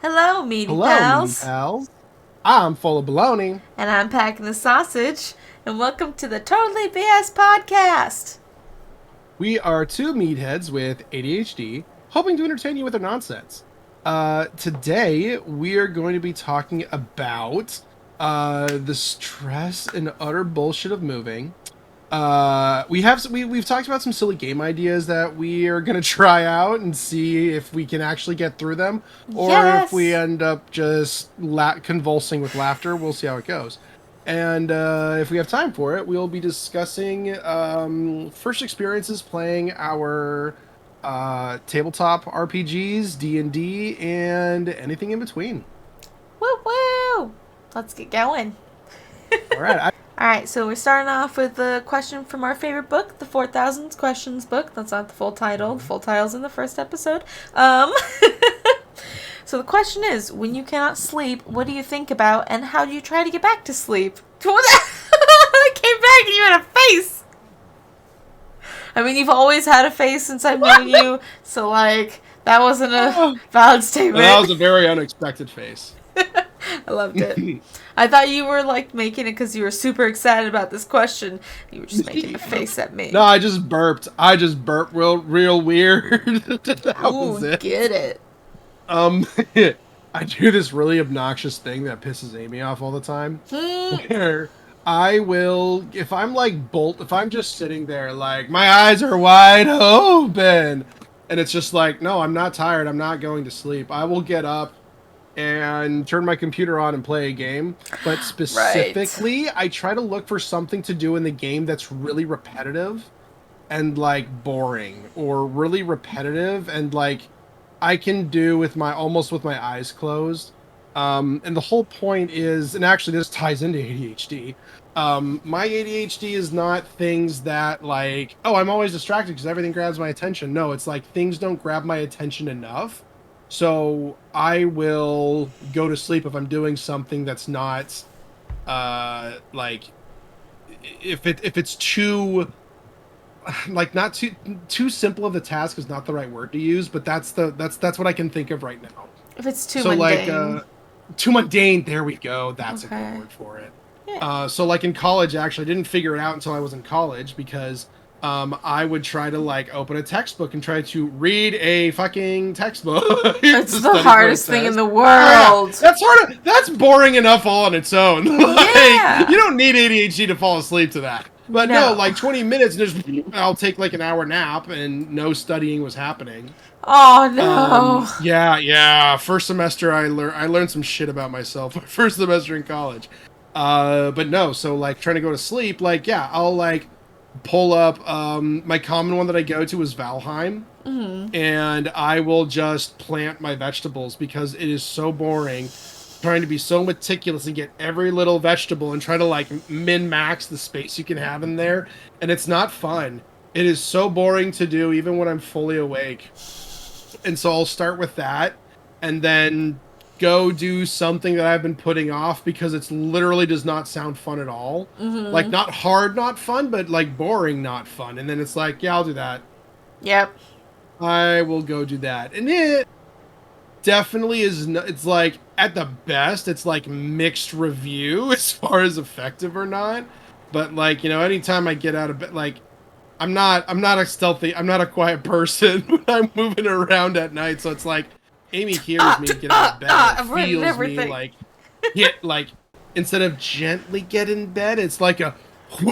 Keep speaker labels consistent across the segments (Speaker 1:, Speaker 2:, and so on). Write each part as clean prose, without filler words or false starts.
Speaker 1: Hello, Meaty
Speaker 2: Hello, Meaty
Speaker 1: Pals.
Speaker 2: Pals. I'm full of baloney.
Speaker 1: And I'm packing the sausage. And welcome to the Totally BS Podcast.
Speaker 2: We are two meatheads with ADHD, hoping to entertain you with our nonsense. Today we are going to be talking about the stress and utter bullshit of moving. We've talked about some silly game ideas that we are gonna try out and see if we can actually get through them, or if we
Speaker 1: Yes.
Speaker 2: end up just convulsing with laughter. We'll see how it goes. And if we have time for it, we'll be discussing first experiences playing our tabletop RPGs, D&D, and anything in between.
Speaker 1: Woo woo. Let's get going.
Speaker 2: All right.
Speaker 1: Alright, so we're starting off with a question from our favorite book, the 4,000 Questions book. That's not the full title. The full title's in the first episode. So the question is, when you cannot sleep, what do you think about, and how do you try to get back to sleep? I came back and you had a face! I mean, you've always had a face since I've known you, so, that wasn't a valid statement.
Speaker 2: Well, that was a very unexpected face.
Speaker 1: I loved it. I thought you were, making it because you were super excited about this question. You were just making a face at me.
Speaker 2: No, I just burped. Real weird. That was it.
Speaker 1: Get it.
Speaker 2: I do this really obnoxious thing that pisses Amy off all the time. Where I will, if I'm just sitting there, my eyes are wide open, and it's just no, I'm not tired, I'm not going to sleep. I will get up and turn my computer on and play a game. But specifically, I try to look for something to do in the game that's really repetitive and, boring, or really repetitive and, I can do with my eyes closed. And the whole point is, and actually this ties into ADHD. My ADHD is not things that oh, I'm always distracted because everything grabs my attention. No, it's things don't grab my attention enough. So I will go to sleep if I'm doing something that's not, if it's too, not too simple of the task is not the right word to use, but that's what I can think of right now.
Speaker 1: If it's too mundane.
Speaker 2: Too mundane, there we go. That's a good word for it.
Speaker 1: Yeah.
Speaker 2: So in college, actually, I didn't figure it out until I was in college because I would try to open a textbook and try to read a fucking textbook.
Speaker 1: It's the hardest thing in the world.
Speaker 2: Yeah, that's boring enough all on its own.
Speaker 1: Yeah.
Speaker 2: You don't need ADHD to fall asleep to that. But no 20 minutes, and I'll take an hour nap, and no studying was happening.
Speaker 1: Oh no.
Speaker 2: Yeah. First semester, I learned some shit about myself. First semester in college. But no, so trying to go to sleep, I'll pull up, my common one that I go to is Valheim.
Speaker 1: Mm-hmm.
Speaker 2: And I will just plant my vegetables because it is so boring trying to be so meticulous and get every little vegetable and try to min-max the space you can have in there. And it's not fun. It is so boring to do even when I'm fully awake. And so I'll start with that and then go do something that I've been putting off because it's literally does not sound fun at all.
Speaker 1: Mm-hmm.
Speaker 2: Not hard, not fun, but boring, not fun. And then it's yeah, I'll do that.
Speaker 1: Yep.
Speaker 2: I will go do that. And it definitely is, it's at the best, it's mixed review as far as effective or not. But anytime I get out of bed, I'm not a quiet person when I'm moving around at night. So it's Amy hears me get out of bed, feels me instead of gently get in bed, it's a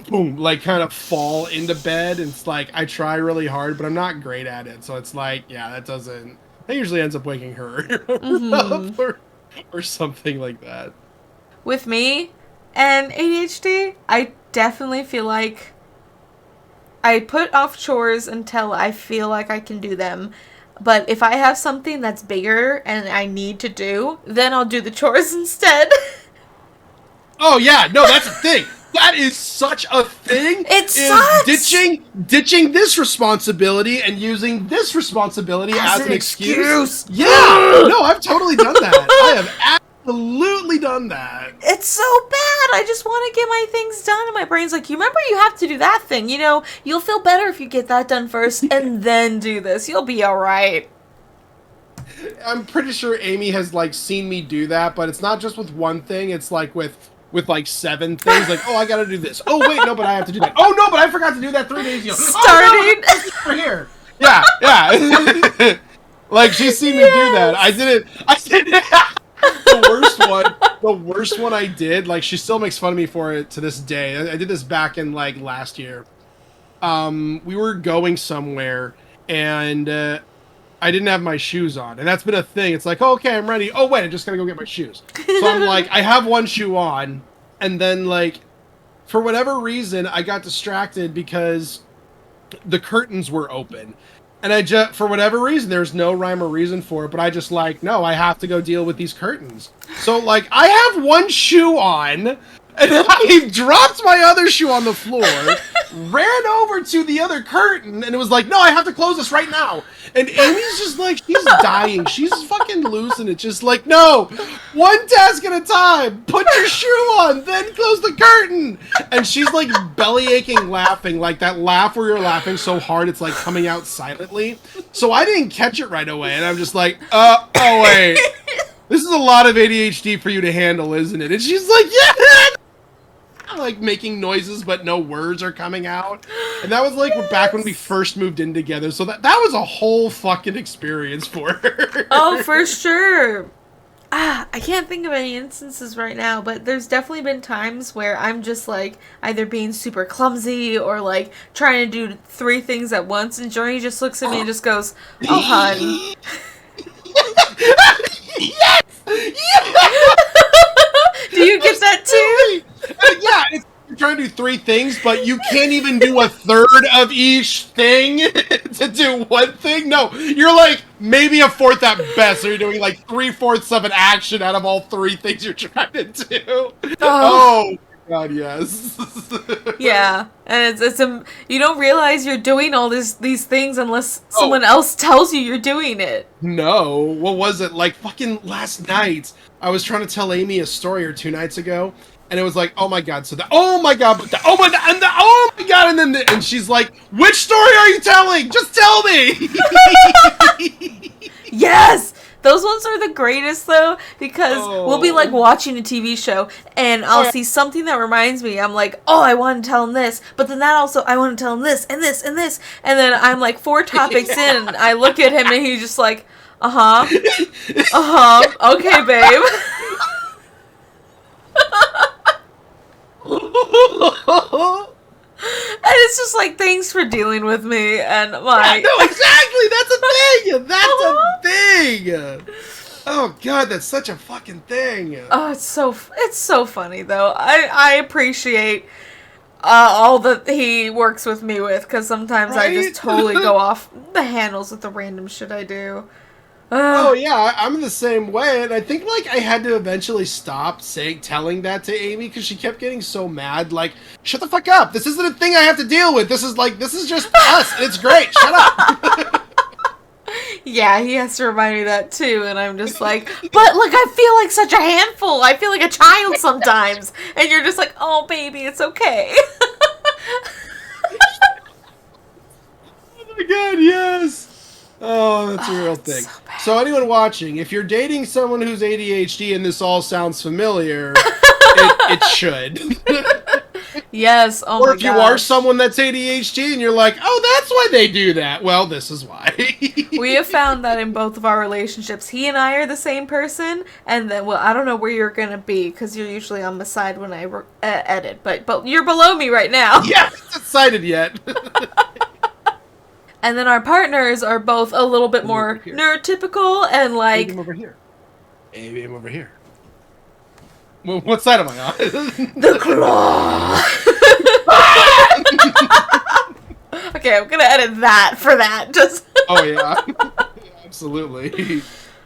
Speaker 2: boom, kind of fall into bed. And it's I try really hard, but I'm not great at it. So it's yeah, that usually ends up waking her
Speaker 1: Mm-hmm.
Speaker 2: up or something like that.
Speaker 1: With me and ADHD, I definitely feel I put off chores until I feel like I can do them. But if I have something that's bigger and I need to do, then I'll do the chores instead.
Speaker 2: Oh yeah, no, that's the thing. That is such a thing.
Speaker 1: It sucks.
Speaker 2: Ditching this responsibility and using this responsibility as an excuse. Yeah, no, I've totally done that. I have absolutely done that.
Speaker 1: It's so bad. I just want to get my things done, and my brain's you remember you have to do that thing. You'll feel better if you get that done first and then do this. You'll be all right.
Speaker 2: I'm pretty sure Amy has like seen me do that, but it's not just with one thing. It's like with like 7 things. Like, oh, I gotta do this. Oh wait, no, but I have to do that. Oh no, but I forgot to do that 3 days ago.
Speaker 1: Starting
Speaker 2: over here. Yeah. Like she's seen me do that. I did it. The worst one I did. Like she still makes fun of me for it to this day. I did this back in like last year. We were going somewhere and I didn't have my shoes on, and that's been a thing. It's like, oh, okay, I'm ready. Oh wait, I'm just gonna go get my shoes. So I'm like, I have one shoe on, and then like, for whatever reason, I got distracted because the curtains were open, and I just, for whatever reason, there's no rhyme or reason for it, but I just like, no, I have to go deal with these curtains. So like, I have one shoe on. And I dropped my other shoe on the floor, ran over to the other curtain, and it was like, no, I have to close this right now. And Amy's just like, she's dying. She's fucking losing it. Just like, no, one task at a time. Put your shoe on, then close the curtain. And she's like belly aching laughing, like that laugh where you're laughing so hard it's like coming out silently. So I didn't catch it right away. And I'm just like, oh, wait. This is a lot of ADHD for you to handle, isn't it? And she's like, yeah! Like making noises but no words are coming out, and that was like back when we first moved in together, so that was a whole fucking experience for her.
Speaker 1: Oh, for sure. I can't think of any instances right now, but there's definitely been times where I'm just like either being super clumsy or like trying to do 3 things at once, and Journey just looks at me and just goes, oh hun.
Speaker 2: Yes!
Speaker 1: Do you get that too?
Speaker 2: Yeah, you're trying to do 3 things, but you can't even do a third of each thing to do one thing. No, you're like maybe a fourth at best. So you're doing like 3/4 of an action out of all 3 things you're trying to do. Oh God, yes.
Speaker 1: Yeah, and it's you don't realize you're doing all these things unless someone else tells you you're doing it.
Speaker 2: No, what was it? Like fucking last night, I was trying to tell Amy a story, or 2 nights ago, and it was like, oh my God, so oh my God, and she's like, which story are you telling? Just tell me.
Speaker 1: Yes. Those ones are the greatest, though, because we'll be, like, watching a TV show, and I'll see something that reminds me. I'm like, oh, I want to tell him this, but then that also, I want to tell him this, and this, and this, and then I'm, like, 4 topics in, and I look at him, and he's just like, okay, babe. And it's just like, thanks for dealing with me, and my...
Speaker 2: Yeah, no, exactly, that's a thing! That's a thing! Oh God, that's such a fucking thing!
Speaker 1: Oh, it's so funny, though. I appreciate all that he works with me with, because sometimes I just totally go off the handles with the random shit I do.
Speaker 2: Oh yeah, I'm the same way, and I think like I had to eventually stop telling that to Amy because she kept getting so mad. Like, shut the fuck up! This isn't a thing I have to deal with. This is just us, and it's great. Shut up.
Speaker 1: Yeah, he has to remind me that too, and I'm just like, but look, I feel like such a handful. I feel like a child sometimes, and you're just like, oh baby, it's okay.
Speaker 2: Oh my God, yes. Oh, that's a real thing. So anyone watching, if you're dating someone who's ADHD and this all sounds familiar, it should.
Speaker 1: Yes, oh my God.
Speaker 2: Or if you are someone that's ADHD and you're like, oh, that's why they do that. Well, this is why.
Speaker 1: We have found that in both of our relationships. He and I are the same person, and then, well, I don't know where you're going to be, because you're usually on the side when I edit, but you're below me right now.
Speaker 2: Yeah, it's not cited yet.
Speaker 1: And then our partners are both a little bit more neurotypical and like...
Speaker 2: Aim over here. Aim over here. Well, what side am I on?
Speaker 1: The claw! Okay, I'm gonna edit that for that. Just.
Speaker 2: Oh, yeah. Absolutely.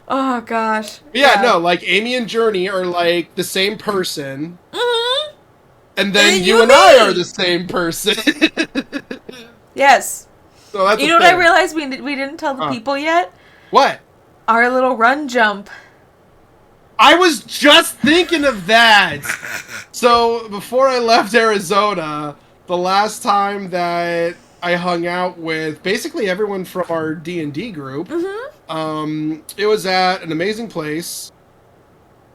Speaker 1: Oh, gosh.
Speaker 2: Yeah, no, like Amy and Journey are like the same person.
Speaker 1: Mm-hmm.
Speaker 2: And then you and I are the same person.
Speaker 1: Yes.
Speaker 2: So that's
Speaker 1: you know what I realized we didn't tell the people yet?
Speaker 2: What?
Speaker 1: Our little run jump.
Speaker 2: I was just thinking of that. So before I left Arizona, the last time that I hung out with basically everyone from our D&D group, It was at an amazing place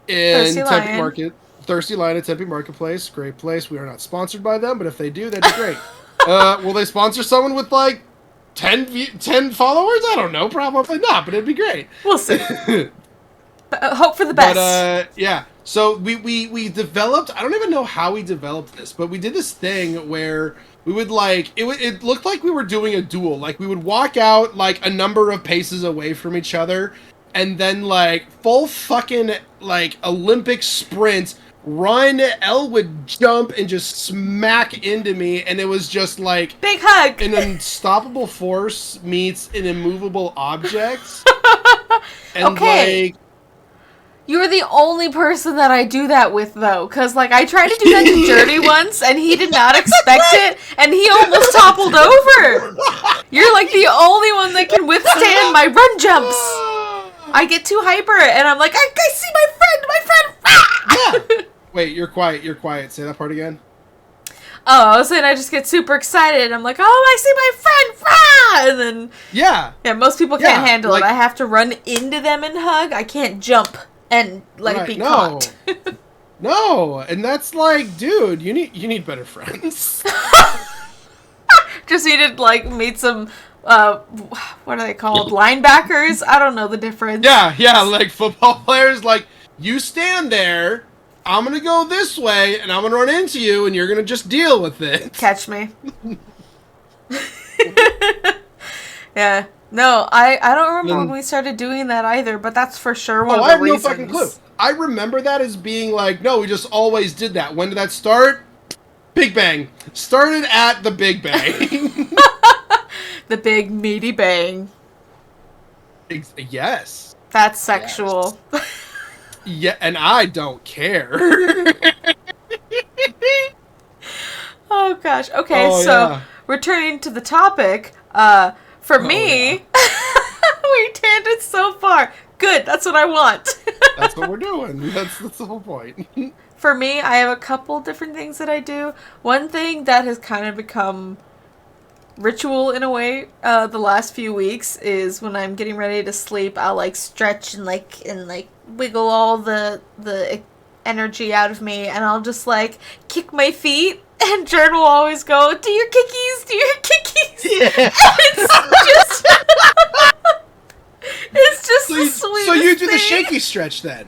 Speaker 2: in
Speaker 1: Thirsty
Speaker 2: Tempe
Speaker 1: Lion.
Speaker 2: Market. Thirsty Lion at Tempe Marketplace. Great place. We are not sponsored by them, but if they do, that'd be great. Will they sponsor someone with like 10 followers? I don't know. Probably not, but it'd be great.
Speaker 1: We'll see. Hope for the best.
Speaker 2: But yeah. So we developed. I don't even know how we developed this, but we did this thing where we would like it looked like we were doing a duel. Like we would walk out like a number of paces away from each other, and then like full fucking like Olympic sprint. Run, Elle would jump and just smack into me, and it was just like
Speaker 1: big hug.
Speaker 2: an unstoppable force meets an immovable object. And
Speaker 1: Okay.
Speaker 2: like,
Speaker 1: You were the only person that I do that with, though, because, like, I tried to do that to Journey once, and he did not expect it, and he almost toppled over. You're, like, the only one that can withstand my run jumps. I get too hyper, and I'm like, I see my friend!
Speaker 2: yeah. Wait, you're quiet. Say that part again.
Speaker 1: Oh, I was saying I just get super excited, and I'm like, oh, I see my friend! And then, yeah, most people can't handle
Speaker 2: like,
Speaker 1: it. I have to run into them and hug. I can't jump and let it be caught.
Speaker 2: No, and that's like, dude, you need better friends.
Speaker 1: Just needed like meet some what are they called? Linebackers? I don't know the difference.
Speaker 2: Yeah, like football players, like you stand there, I'm gonna go this way, and I'm gonna run into you, and you're gonna just deal with it.
Speaker 1: Catch me. Yeah. No, I don't remember when we started doing that either, but that's for sure one of the reasons.
Speaker 2: I have no fucking clue. I remember that as being like, no, we just always did that. When did that start? Big Bang. Started at the Big Bang.
Speaker 1: The big meaty bang.
Speaker 2: Yes.
Speaker 1: That's sexual.
Speaker 2: Yes. Yeah, and I don't care.
Speaker 1: Oh gosh. Okay, returning to the topic, for me, we tangent so far. Good, that's what I want.
Speaker 2: That's what we're doing. That's the whole point.
Speaker 1: For me, I have a couple different things that I do. One thing that has kind of become ritual in a way the last few weeks is when I'm getting ready to sleep, I'll like stretch and wiggle all the energy out of me, and I'll just like kick my feet, and Jern will always go, do your kickies. Yeah. It's just the sweetest
Speaker 2: So you do the
Speaker 1: thing.
Speaker 2: shaky stretch then.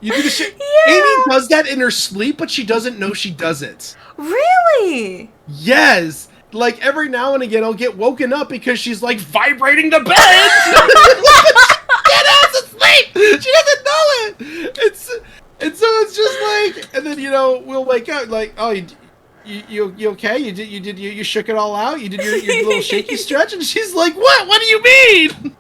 Speaker 2: You do the
Speaker 1: Yeah.
Speaker 2: Amy does that in her sleep, but she doesn't know she does it.
Speaker 1: Really?
Speaker 2: Yes. Like every now and again I'll get woken up because she's like vibrating the bed. Get out to sleep. She doesn't know it. And so it's just like, and then we'll wake up like, oh, you okay? You shook it all out. You did your little shaky stretch, and she's like, what? What do you mean?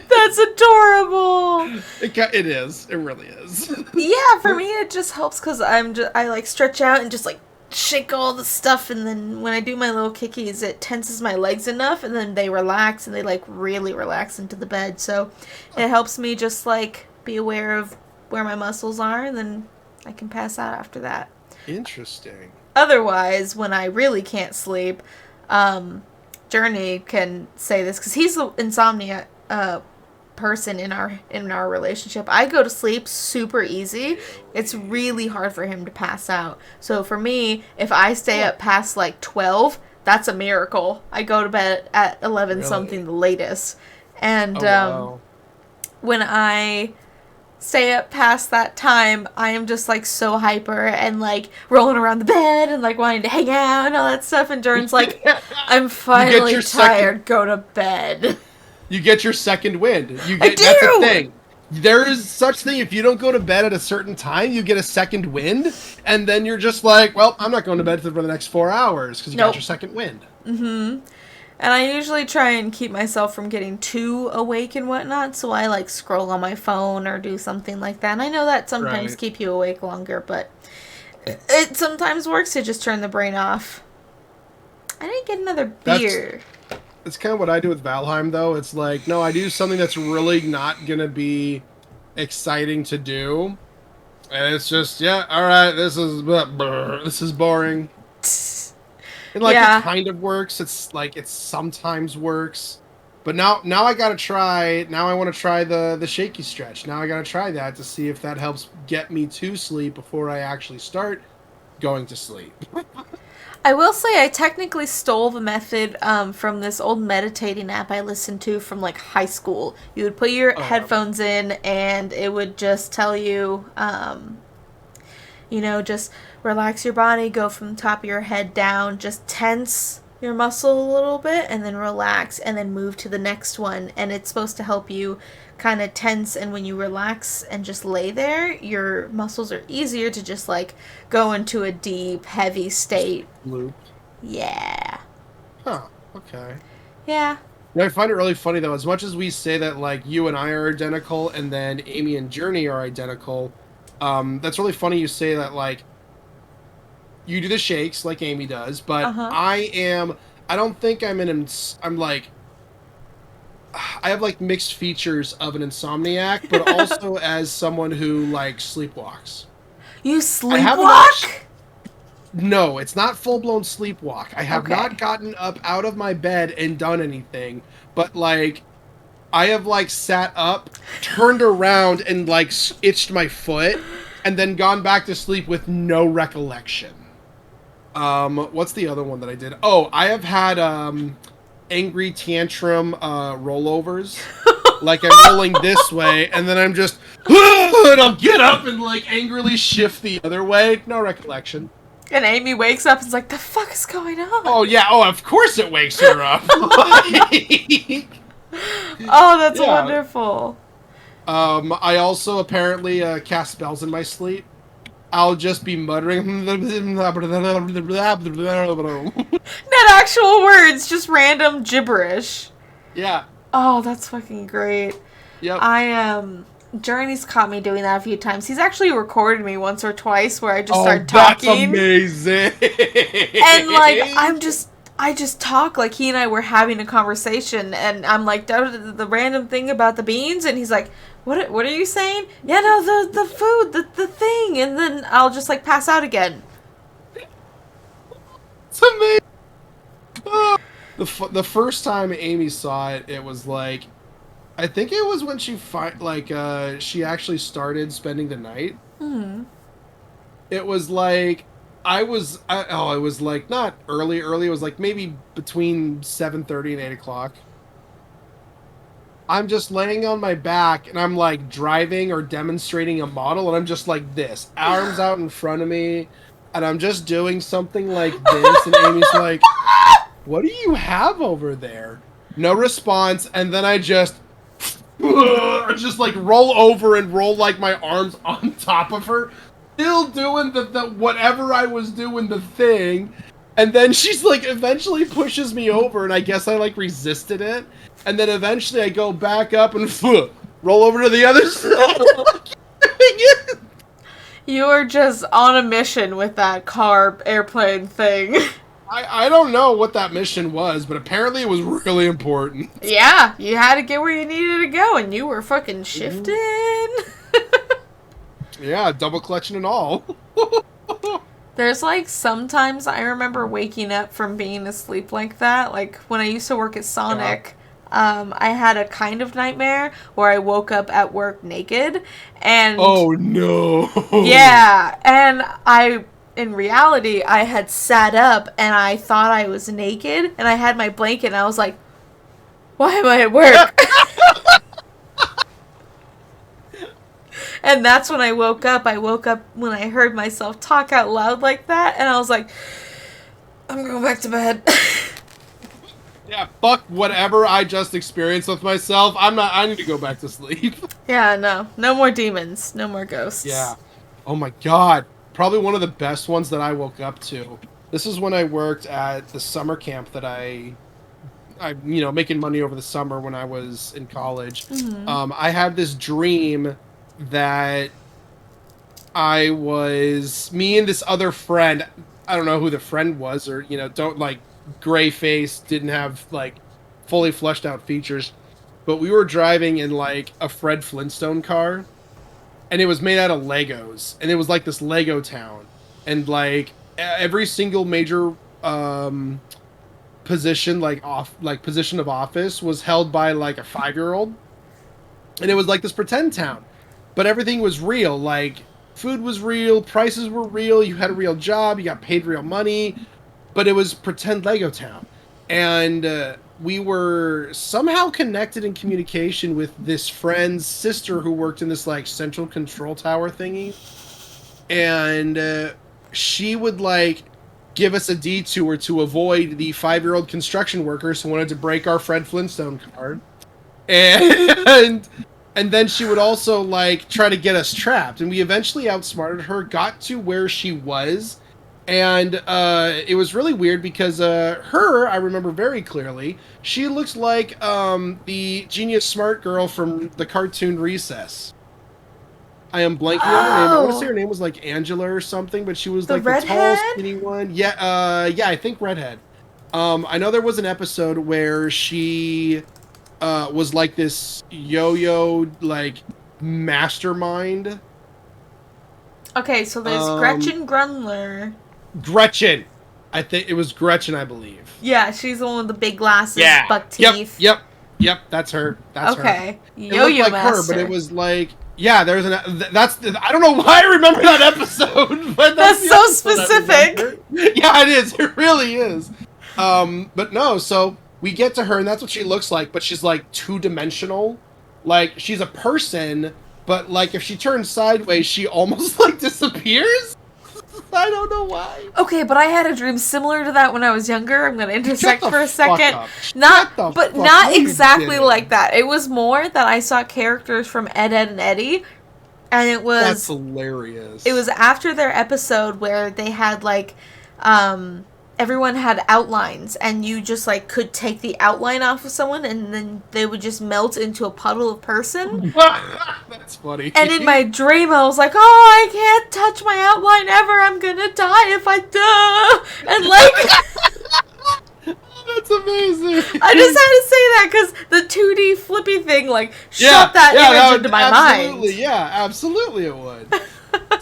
Speaker 1: That's adorable.
Speaker 2: It is. It really is.
Speaker 1: Yeah, for me it just helps because I like stretch out and just like shake all the stuff, and then when I do my little kickies, it tenses my legs enough, and then they relax, and they like really relax into the bed. So it helps me just like be aware of where my muscles are, and then I can pass out after that.
Speaker 2: Interesting.
Speaker 1: Otherwise, when I really can't sleep, Journey can say this because he's the insomnia person in our relationship. I go to sleep super easy. It's really hard for him to pass out. So for me, if I stay up past like 12, that's a miracle. I go to bed at 11 something the latest. And when I stay up past that time, I am just like so hyper and like rolling around the bed and like wanting to hang out and all that stuff. And Jordan's like, I'm finally tired. Go to bed.
Speaker 2: You get your second wind. That's
Speaker 1: the
Speaker 2: thing. There is such thing. If you don't go to bed at a certain time, you get a second wind, and then you're just like, well, I'm not going to bed for the next 4 hours because you got your second wind.
Speaker 1: Mm-hmm. And I usually try and keep myself from getting too awake and whatnot, so I like scroll on my phone or do something like that. And I know that sometimes keep you awake longer, but it sometimes works to just turn the brain off. I didn't get another beer.
Speaker 2: It's kind of what I do with Valheim, though. It's like, no, I do something that's really not going to be exciting to do. And it's just, all right, this is boring. And, like, it kind of works. It's, like, it sometimes works. But now I gotta try. Now I want to try the shaky stretch. Now I gotta try that to see if that helps get me to sleep before I actually start going to sleep.
Speaker 1: I will say I technically stole the method from this old meditating app I listened to from like high school. You would put your
Speaker 2: Oh yeah.
Speaker 1: headphones in and it would just tell you, just relax your body, go from the top of your head down, just tense your muscle a little bit and then relax and then move to the next one. And it's supposed to help you kind of tense, and when you relax and just lay there, your muscles are easier to just like go into a deep, heavy state.
Speaker 2: Loop.
Speaker 1: Yeah.
Speaker 2: Huh. Okay.
Speaker 1: Yeah.
Speaker 2: I find it really funny though. As much as we say that like you and I are identical, and then Amy and Journey are identical, that's really funny. You say that like you do the shakes like Amy does, but
Speaker 1: Uh-huh.
Speaker 2: I am. I don't think I'm in. I'm like. I have like mixed features of an insomniac, but also as someone who like sleepwalks.
Speaker 1: You
Speaker 2: I have not.
Speaker 1: sleepwalk?
Speaker 2: No, it's not full blown sleepwalk. I have
Speaker 1: Okay.
Speaker 2: not gotten up out of my bed and done anything, but like I have like sat up, turned around, and like itched my foot, and then gone back to sleep with no recollection. What's the other one that I did? Oh, I have had angry tantrum rollovers. Like I'm rolling this way, and then I'm just and I'll get up and like angrily shift the other way. No recollection.
Speaker 1: And Amy wakes up and is like, the fuck is going on?
Speaker 2: Oh yeah. Oh, of course it wakes her up.
Speaker 1: Oh, that's
Speaker 2: Yeah.
Speaker 1: wonderful.
Speaker 2: I also apparently cast spells in my sleep. I'll just be muttering.
Speaker 1: Not actual words, just random gibberish.
Speaker 2: Yeah.
Speaker 1: Oh, that's fucking great.
Speaker 2: Yep.
Speaker 1: Journey's caught me doing that a few times. He's actually recorded me once or twice where I just
Speaker 2: Oh,
Speaker 1: start
Speaker 2: that's
Speaker 1: talking.
Speaker 2: amazing.
Speaker 1: And like I just talk like he and I were having a conversation, and I'm like the random thing about the beans, and he's like, what are you saying? Yeah, no, the food, the thing, and then I'll just like pass out again.
Speaker 2: It's amazing. Oh. The first time Amy saw it, it was like I think it was when she actually started spending the night.
Speaker 1: Hmm.
Speaker 2: It was like it was like not early. It was like maybe between 7:30 and 8 o'clock. I'm just laying on my back and I'm like driving or demonstrating a model, and I'm just like this, arms out in front of me, and I'm just doing something like this, and Amy's like, "What do you have over there?" No response, and then I just like roll over and roll like my arms on top of her, still doing the whatever I was doing the thing. And then she's like eventually pushes me over, and I guess I like resisted it. And then eventually I go back up and roll over to the other side.
Speaker 1: You were just on a mission with that car airplane thing.
Speaker 2: I don't know what that mission was, but apparently it was really important.
Speaker 1: Yeah, you had to get where you needed to go, and you were fucking shifting.
Speaker 2: Yeah, double clutching and all.
Speaker 1: There's like sometimes I remember waking up from being asleep like that. Like when I used to work at Sonic, I had a kind of nightmare where I woke up at work naked, and
Speaker 2: Oh no.
Speaker 1: yeah, and in reality, I had sat up and I thought I was naked, and I had my blanket, and I was like, why am I at work? And that's when I woke up. I woke up when I heard myself talk out loud like that, and I was like, I'm going back to bed.
Speaker 2: Yeah, fuck whatever I just experienced with myself. I need to go back to sleep.
Speaker 1: Yeah, no. No more demons. No more ghosts.
Speaker 2: Yeah. Oh my god. Probably one of the best ones that I woke up to. This is when I worked at the summer camp that making money over the summer when I was in college.
Speaker 1: Mm-hmm.
Speaker 2: I had this dream that me and this other friend, I don't know who the friend was, or, don't like gray face, didn't have like fully fleshed out features, but we were driving in like a Fred Flintstone car, and it was made out of Legos, and it was like this Lego town, and like every single major position, position of office, was held by like a 5-year-old, and it was like this pretend town, but everything was real. Like food was real, prices were real, you had a real job, you got paid real money, but it was pretend Lego town, and we were somehow connected in communication with this friend's sister who worked in this like central control tower thingy, and she would like give us a detour to avoid the 5-year-old construction workers who wanted to break our Fred Flintstone card, and then she would also like try to get us trapped, and we eventually outsmarted her, got to where she was. And it was really weird because her, I remember very clearly, she looks like the genius smart girl from the cartoon Recess. I am blanking on her name. I want to say her name was like Angela or something, but she was like the tall, skinny one. Yeah, I think redhead. I know there was an episode where she was like this yo-yo like mastermind.
Speaker 1: Okay, so there's Gretchen Grundler.
Speaker 2: Gretchen. I think it was Gretchen, I believe.
Speaker 1: Yeah, she's the one with the big glasses, buck teeth.
Speaker 2: Yep, that's her. That's her.
Speaker 1: Okay.
Speaker 2: Yo-yo master. Her, but it was like, yeah, there's I don't know why I remember that episode, but
Speaker 1: that's so specific.
Speaker 2: Yeah, it is. It really is. But no, so we get to her, and that's what she looks like, but she's like 2-dimensional. Like, she's a person, but like if she turns sideways, she almost like disappears. I don't know why.
Speaker 1: Okay, but I had a dream similar to that when I was younger. I'm gonna intersect for a second. Not exactly like that. It was more that I saw characters from Ed, Edd and Eddy, and it was...
Speaker 2: That's hilarious.
Speaker 1: It was after their episode where they had, like, everyone had outlines, and you just, like, could take the outline off of someone, and then they would just melt into a puddle of person.
Speaker 2: That's funny.
Speaker 1: And in my dream, I was like, oh, I can't touch my outline ever. I'm gonna die if I do. And, like...
Speaker 2: That's amazing.
Speaker 1: I just had to say that because the 2D flippy thing, like, shot that image into my mind.
Speaker 2: Yeah, absolutely it would.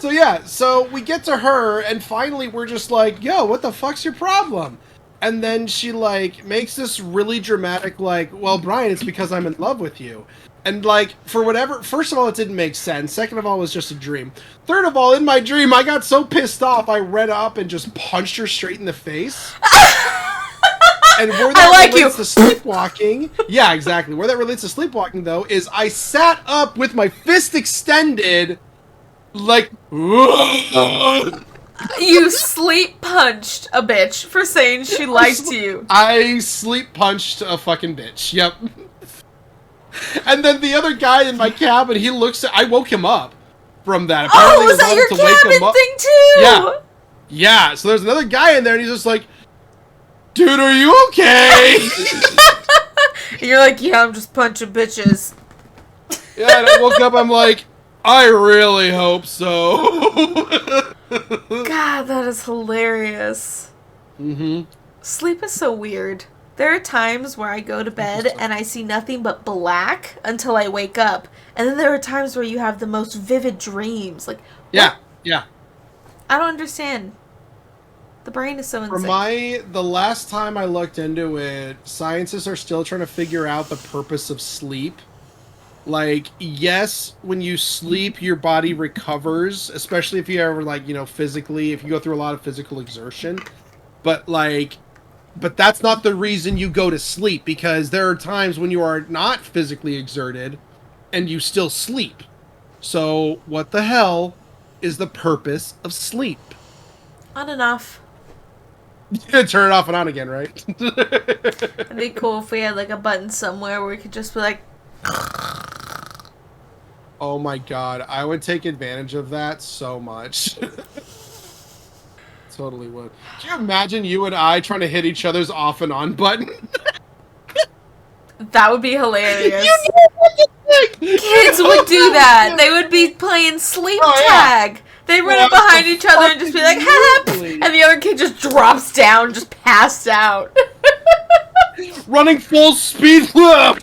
Speaker 2: So we get to her, and finally we're just like, yo, what the fuck's your problem? And then she, like, makes this really dramatic, like, well, Brian, it's because I'm in love with you. And, like, for whatever... First of all, it didn't make sense. Second of all, it was just a dream. Third of all, in my dream, I got so pissed off, I read up and just punched her straight in the face. And where that relates to sleepwalking... Yeah, exactly. Where that relates to sleepwalking, though, is I sat up with my fist extended... Like,
Speaker 1: you sleep punched a bitch for saying she liked you.
Speaker 2: I sleep punched a fucking bitch. Yep. And then the other guy in my cabin, he looks at... I woke him up from that.
Speaker 1: Apparently was that your cabin thing too?
Speaker 2: Yeah. So there's another guy in there, and he's just like, dude, are you okay?
Speaker 1: And you're like, yeah, I'm just punching bitches.
Speaker 2: Yeah, and I woke up, I'm like, I really hope so.
Speaker 1: God, that is hilarious.
Speaker 2: Mm-hmm.
Speaker 1: Sleep is so weird. There are times where I go to bed and I see nothing but black until I wake up. And then there are times where you have the most vivid dreams. Like,
Speaker 2: yeah.
Speaker 1: I don't understand. The brain is so insane.
Speaker 2: The last time I looked into it, scientists are still trying to figure out the purpose of sleep. Like, yes, when you sleep, your body recovers, especially if you ever, like, you know, physically, if you go through a lot of physical exertion. But that's not the reason you go to sleep, because there are times when you are not physically exerted and you still sleep. So, what the hell is the purpose of sleep?
Speaker 1: On and off.
Speaker 2: Turn it off and on again, right?
Speaker 1: It'd be cool if we had, like, a button somewhere where we could just be like...
Speaker 2: Oh my god, I would take advantage of that so much. Totally would. Can you imagine you and I trying to hit each other's off and on button?
Speaker 1: That would be hilarious. Kids would do that. They would be playing sleep tag. They run up behind each other and just be like, help! And the other kid just drops down, just passed out.
Speaker 2: Running full speed. Fuck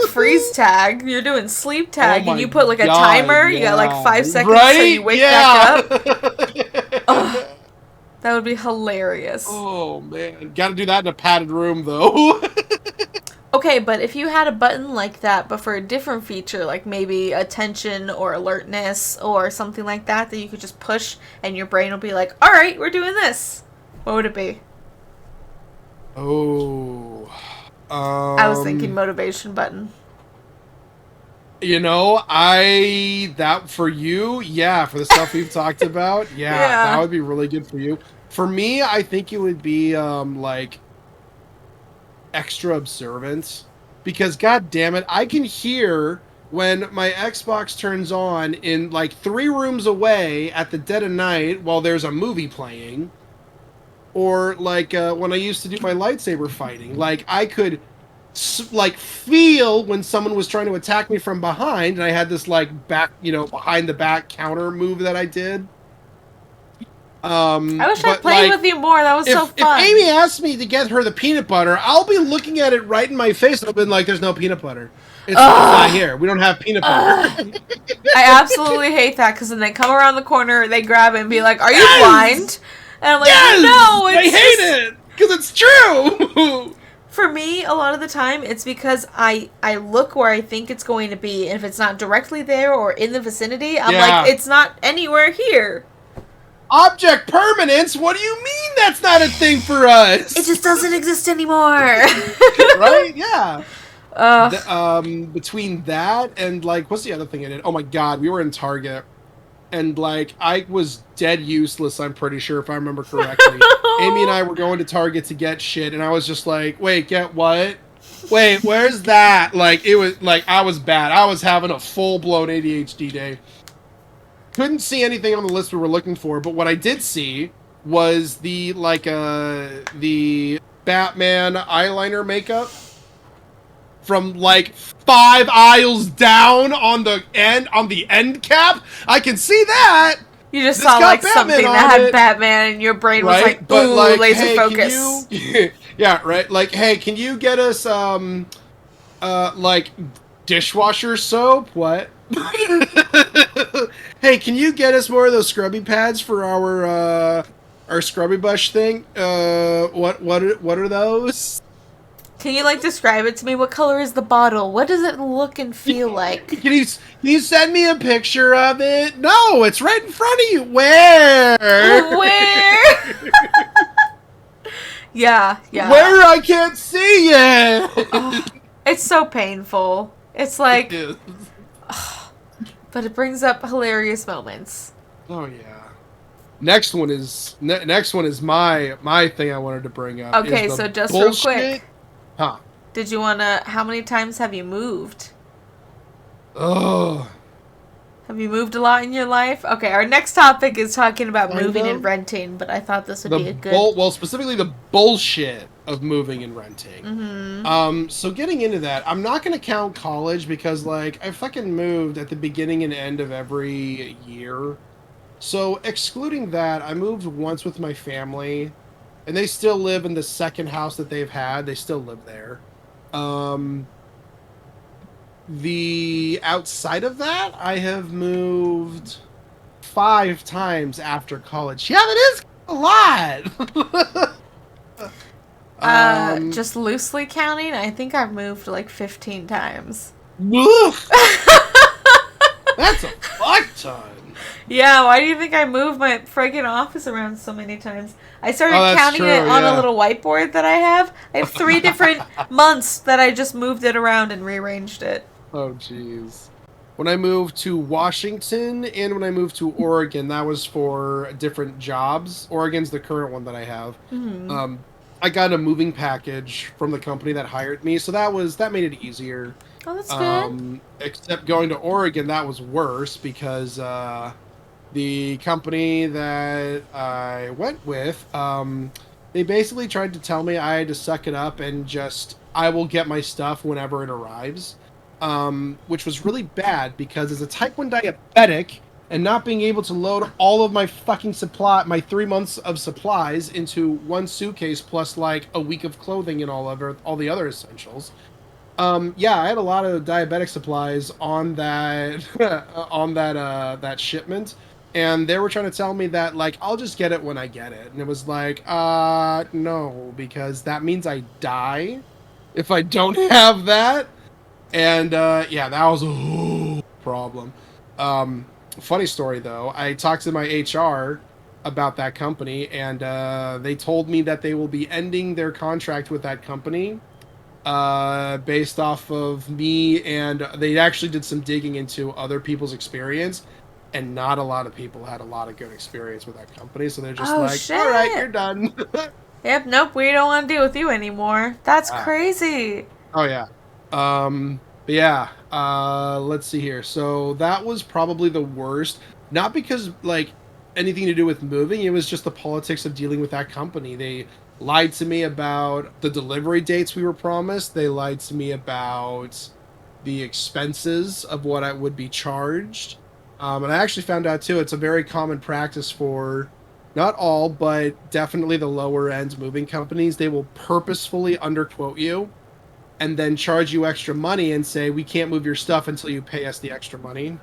Speaker 1: freeze tag. You're doing sleep tag, and you put like a timer. Yeah. You got like 5 seconds so you wake back up. That would be hilarious.
Speaker 2: Oh man, got to do that in a padded room though.
Speaker 1: Okay, but if you had a button like that, but for a different feature, like maybe attention or alertness or something like that, that you could just push and your brain will be like, all right, we're doing this. What would it be?
Speaker 2: Oh,
Speaker 1: I was thinking motivation button.
Speaker 2: you know, that for you, yeah, for the stuff we've talked about, yeah, that
Speaker 1: Yeah.
Speaker 2: would be really good for you. For me, I think it would be like extra observance because god damn it, I can hear when my Xbox turns on in like 3 rooms away at the dead of night while there's a movie playing, or like when I used to do my lightsaber fighting, like I could like feel when someone was trying to attack me from behind, and I had this like back, behind the back counter move that I did.
Speaker 1: I wish I
Speaker 2: But
Speaker 1: played
Speaker 2: like,
Speaker 1: with you more. That was so
Speaker 2: if
Speaker 1: fun.
Speaker 2: Amy asks me to get her the peanut butter, I'll be looking at it right in my face, and I'll be like, "There's no peanut butter. It's not
Speaker 1: Ugh.
Speaker 2: here. We don't have peanut butter."
Speaker 1: Ugh. I absolutely hate that because then they come around the corner, they grab it and be like, "Are you
Speaker 2: Yes!
Speaker 1: blind?" And I'm like,
Speaker 2: Yes!
Speaker 1: "No,
Speaker 2: I
Speaker 1: it's
Speaker 2: hate
Speaker 1: just
Speaker 2: it because it's true.
Speaker 1: for me." A lot of the time, it's because I look where I think it's going to be, and if it's not directly there or in the vicinity, I'm
Speaker 2: Yeah.
Speaker 1: like, "It's not anywhere here."
Speaker 2: Object permanence? What do you mean that's not a thing for us?
Speaker 1: It just doesn't exist anymore.
Speaker 2: Right? Yeah.
Speaker 1: Ugh.
Speaker 2: Between that and like, what's the other thing I did? Oh my god, we were in Target, and like I was dead useless. I'm pretty sure if I remember correctly. Amy and I were going to Target to get shit, and I was just like, "Wait, get what? Wait, where's that?" Like it was like I was bad. I was having a full blown ADHD day. Couldn't see anything on the list we were looking for, but what I did see was the Batman eyeliner makeup from like 5 aisles down on the end cap. I can see that.
Speaker 1: You just
Speaker 2: It's
Speaker 1: saw
Speaker 2: got
Speaker 1: like
Speaker 2: Batman
Speaker 1: something
Speaker 2: on
Speaker 1: that had
Speaker 2: it.
Speaker 1: Batman, and your brain was
Speaker 2: Right?
Speaker 1: like,
Speaker 2: But
Speaker 1: "Ooh,
Speaker 2: like,
Speaker 1: laser
Speaker 2: hey,
Speaker 1: focus."
Speaker 2: can you yeah, right? Like, hey, can you get us like dishwasher soap? What? Hey, can you get us more of those scrubby pads for our scrubby bush thing? What are those?
Speaker 1: Can you like describe it to me? What color is the bottle? What does it look and feel like?
Speaker 2: Can you send me a picture of it? No, it's right in front of you. Where?
Speaker 1: Where? Yeah, yeah.
Speaker 2: Where I can't see it.
Speaker 1: Oh, it's so painful. It's like,
Speaker 2: It is.
Speaker 1: but it brings up hilarious moments.
Speaker 2: Oh yeah. Next one is my thing I wanted to bring up.
Speaker 1: Okay,
Speaker 2: is the
Speaker 1: so just real
Speaker 2: bullshit.
Speaker 1: quick,
Speaker 2: Huh.
Speaker 1: did you wanna? How many times have you moved?
Speaker 2: Oh.
Speaker 1: Have you moved a lot in your life? Okay, our next topic is talking about
Speaker 2: Kind
Speaker 1: moving
Speaker 2: of.
Speaker 1: and renting, but I thought this would be a good.
Speaker 2: Well, specifically the bullshit of moving and renting.
Speaker 1: Mm-hmm.
Speaker 2: So getting into that, I'm not gonna count college because like I fucking moved at the beginning and end of every year. So excluding that, I moved once with my family, and they still live in the second house that they've had. They still live there. Um, the outside of that, I have moved 5 times after college. Yeah, that is a lot.
Speaker 1: Just loosely counting, I think I've moved like 15 times.
Speaker 2: Woof. That's a fuck ton.
Speaker 1: Yeah, why do you think I moved my friggin' office around so many times? I started
Speaker 2: That's
Speaker 1: counting
Speaker 2: true,
Speaker 1: it on
Speaker 2: yeah.
Speaker 1: a little whiteboard that I have. I have 3 different months that I just moved it around and rearranged it.
Speaker 2: Oh, jeez. When I moved to Washington and when I moved to Oregon, that was for different jobs. Oregon's the current one that I have.
Speaker 1: Mm-hmm.
Speaker 2: I got a moving package from the company that hired me, so that made it easier.
Speaker 1: Oh, that's good.
Speaker 2: Except going to Oregon, that was worse because the company that I went with, they basically tried to tell me I had to suck it up and I will get my stuff whenever it arrives. Which was really bad because as a type 1 diabetic and not being able to load all of my fucking my 3 months of supplies into one suitcase plus like a week of clothing and all the other essentials. Yeah, I had a lot of diabetic supplies on that that shipment, And they were trying to tell me that, like, I'll just get it when I get it. And it was like, no, because that means I die if I don't have that. And, yeah, that was a problem. Funny story, though. I talked to my HR about that company, and they told me that they will be ending their contract with that company based off of me, and they actually did some digging into other people's experience, and not a lot of people had a lot of good experience with that company, so they're just
Speaker 1: Oh,
Speaker 2: like, all right,
Speaker 1: shit.
Speaker 2: you're done.
Speaker 1: Yep, nope, we don't want to deal with you anymore. That's
Speaker 2: Ah.
Speaker 1: crazy.
Speaker 2: Oh yeah. But yeah, let's see here. So that was probably the worst. Not because like anything to do with moving, it was just the politics of dealing with that company. They lied to me about the delivery dates we were promised. They lied to me about the expenses of what I would be charged. And I actually found out too, it's a very common practice for not all, but definitely the lower end moving companies. They will purposefully underquote you and then charge you extra money and say we can't move your stuff until you pay us the extra money.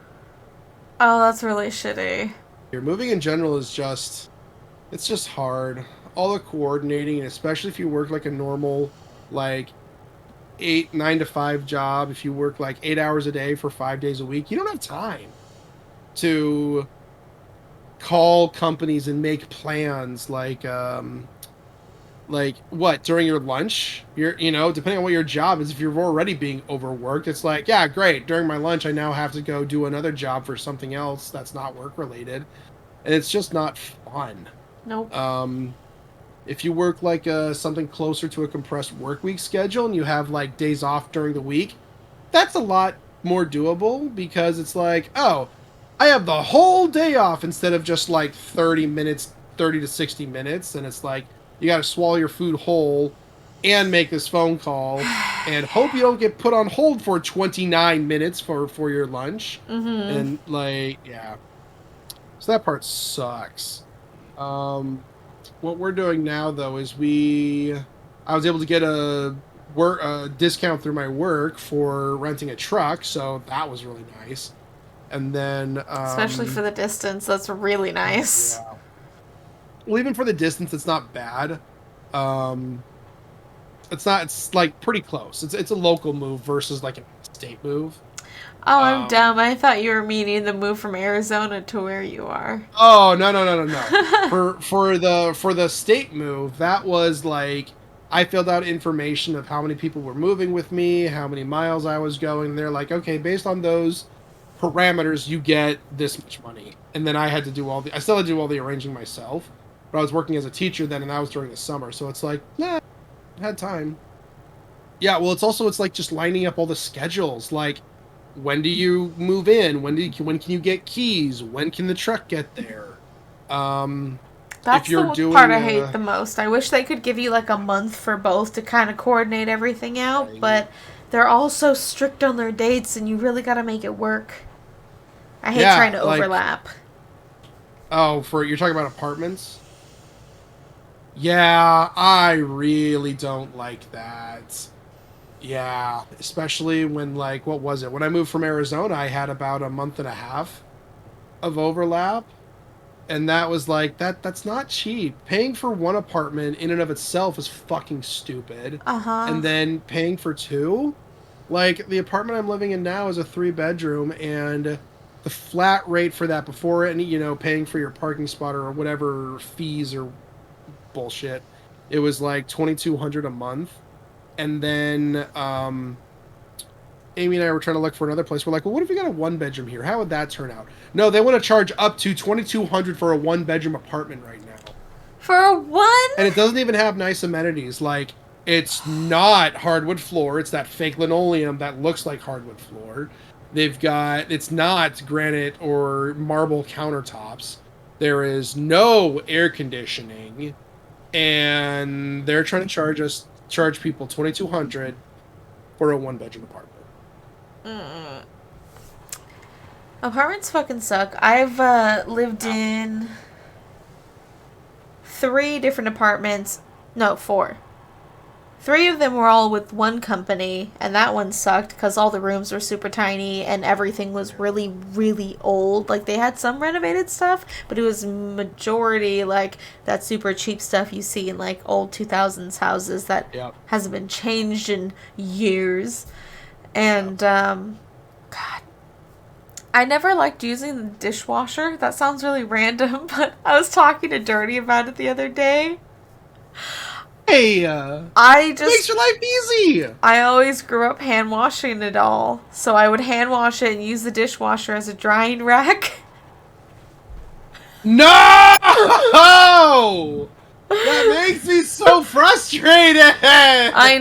Speaker 1: Oh, that's really shitty.
Speaker 2: Your moving in general is just it's just hard. All the coordinating, and especially if you work like a normal like 9 to 5 job, if you work like 8 hours a day for 5 days a week, you don't have time to call companies and make plans like what during your lunch you're depending on what your job is, if you're already being overworked, it's like, yeah, great, during my lunch I now have to go do another job for something else that's not work related, and it's just not fun.
Speaker 1: Nope.
Speaker 2: If you work like something closer to a compressed work week schedule and you have like days off during the week, that's a lot more doable, because it's like, oh, I have the whole day off instead of just like 30 minutes, 30 to 60 minutes. And it's like, you got to swallow your food whole and make this phone call and hope you don't get put on hold for 29 minutes for your lunch.
Speaker 1: Mm-hmm.
Speaker 2: And like, yeah. So that part sucks. What we're doing now though is I was able to get a discount through my work for renting a truck, so that was really nice. And then
Speaker 1: Especially for the distance, that's really nice.
Speaker 2: yeah. Well, even for the distance, it's not bad. Um, it's like pretty close. It's a local move versus like a state move.
Speaker 1: Oh, I'm
Speaker 2: Um,
Speaker 1: dumb. I thought you were meaning the move from Arizona to where you are.
Speaker 2: oh, no. For the state move, that was like I filled out information of how many people were moving with me, how many miles I was going. And they're like, okay, based on those parameters, you get this much money. And then I still had to do all the arranging myself. But I was working as a teacher then, and that was during the summer. So it's like, yeah, I had time. Yeah, well, it's like just lining up all the schedules. Like, when do you move in? When can you get keys? When can the truck get there? If
Speaker 1: That's
Speaker 2: you're
Speaker 1: the part
Speaker 2: doing
Speaker 1: I hate the most. I wish they could give you like a month for both to kind of coordinate everything out, but they're all so strict on their dates and you really got to make it work. I hate trying to
Speaker 2: like,
Speaker 1: overlap.
Speaker 2: oh, you're talking about apartments? Yeah, I really don't like that. Yeah, especially when, like, what was it? When I moved from Arizona, I had about a month and a half of overlap, and that was like that's not cheap. Paying for one apartment in and of itself is fucking stupid.
Speaker 1: Uh-huh.
Speaker 2: And then paying for two? Like, the apartment I'm living in now is a 3 bedroom, and the flat rate for that before any, paying for your parking spot or whatever fees or bullshit, it was like 2,200 a month. And then Amy and I were trying to look for another place. We're like, well, what if we got a 1 bedroom here? How would that turn out? No, they want to charge up to 2,200 for a 1 bedroom apartment right now.
Speaker 1: For one?
Speaker 2: And it doesn't even have nice amenities. Like, it's not hardwood floor. It's that fake linoleum that looks like hardwood floor. It's not granite or marble countertops. There is no air conditioning. And they're trying to charge people 2,200 for a 1 bedroom apartment.
Speaker 1: Mm. Apartments fucking suck. I've lived in 3 different apartments. No, 4. 3 of them were all with one company, and that one sucked because all the rooms were super tiny and everything was really, really old. Like, they had some renovated stuff, but it was majority, like, that super cheap stuff you see in, like, old 2000s houses that
Speaker 2: Yep.
Speaker 1: hasn't been changed in years. And, God, I never liked using the dishwasher. That sounds really random, but I was talking to Dirty about it the other day.
Speaker 2: Hey,
Speaker 1: I
Speaker 2: makes
Speaker 1: just
Speaker 2: your life easy.
Speaker 1: I always grew up hand washing it all. So I would hand wash it and use the dishwasher as a drying rack.
Speaker 2: No! That makes me so frustrated.
Speaker 1: I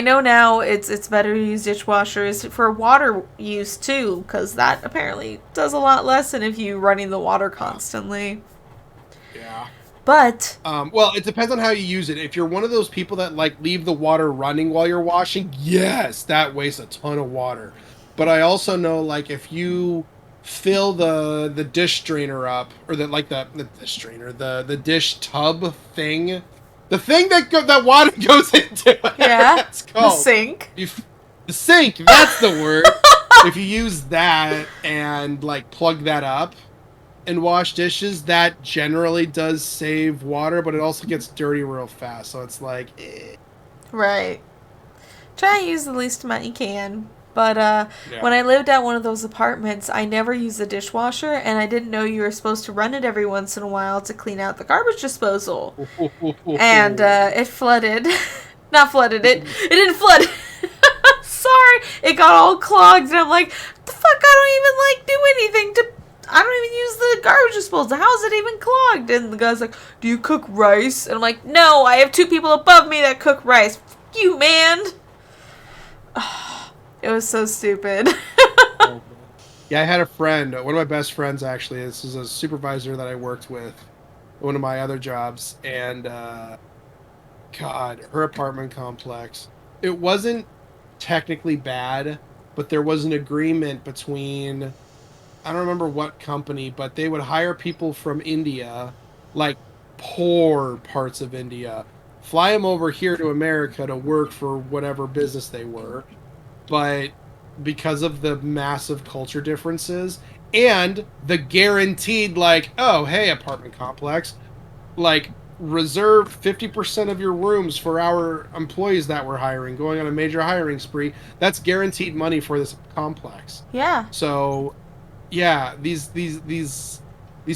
Speaker 1: know now it's better to use dishwashers for water use too, because that apparently does a lot less than if you running the water constantly.
Speaker 2: Yeah.
Speaker 1: But
Speaker 2: Well, it depends on how you use it. If you're one of those people that like leave the water running while you're washing, yes, that wastes a ton of water. But I also know like if you fill the dish strainer up, or the dish strainer, the dish tub thing, the thing that water goes into,
Speaker 1: yeah,
Speaker 2: it's
Speaker 1: the
Speaker 2: called
Speaker 1: sink.
Speaker 2: the sink. That's the word. If you use that and like plug that up and wash dishes, that generally does save water, but it also gets dirty real fast. So it's like,
Speaker 1: Right. Try and use the least amount you can. But when
Speaker 2: yeah.
Speaker 1: I lived at one of those apartments, I never used the dishwasher, and I didn't know you were supposed to run it every once in a while to clean out the garbage disposal. And it flooded. Not flooded, it didn't flood. Sorry, it got all clogged, and I'm like, the fuck, I don't even, like, do anything to... I don't even use the garbage disposal. How is it even clogged? And the guy's like, do you cook rice? And I'm like, no, I have 2 people above me that cook rice. Fuck you, man. It was so stupid.
Speaker 2: Yeah, I had a friend, one of my best friends actually. This is a supervisor that I worked with, one of my other jobs, and God, her apartment complex. It wasn't technically bad, but there was an agreement between, I don't remember what company, but they would hire people from India, like poor parts of India, fly them over here to America to work for whatever business they were. But because of the massive culture differences and the guaranteed, like, oh, hey, apartment complex, like, reserve 50% of your rooms for our employees that we're hiring, going on a major hiring spree, that's guaranteed money for this complex.
Speaker 1: Yeah.
Speaker 2: So yeah, these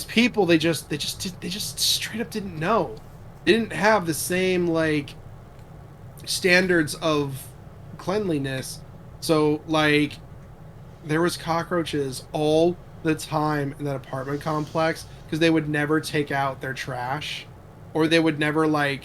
Speaker 2: people, they just straight up didn't know. They didn't have the same like standards of cleanliness. So like there was cockroaches all the time in that apartment complex because they would never take out their trash, or they would never like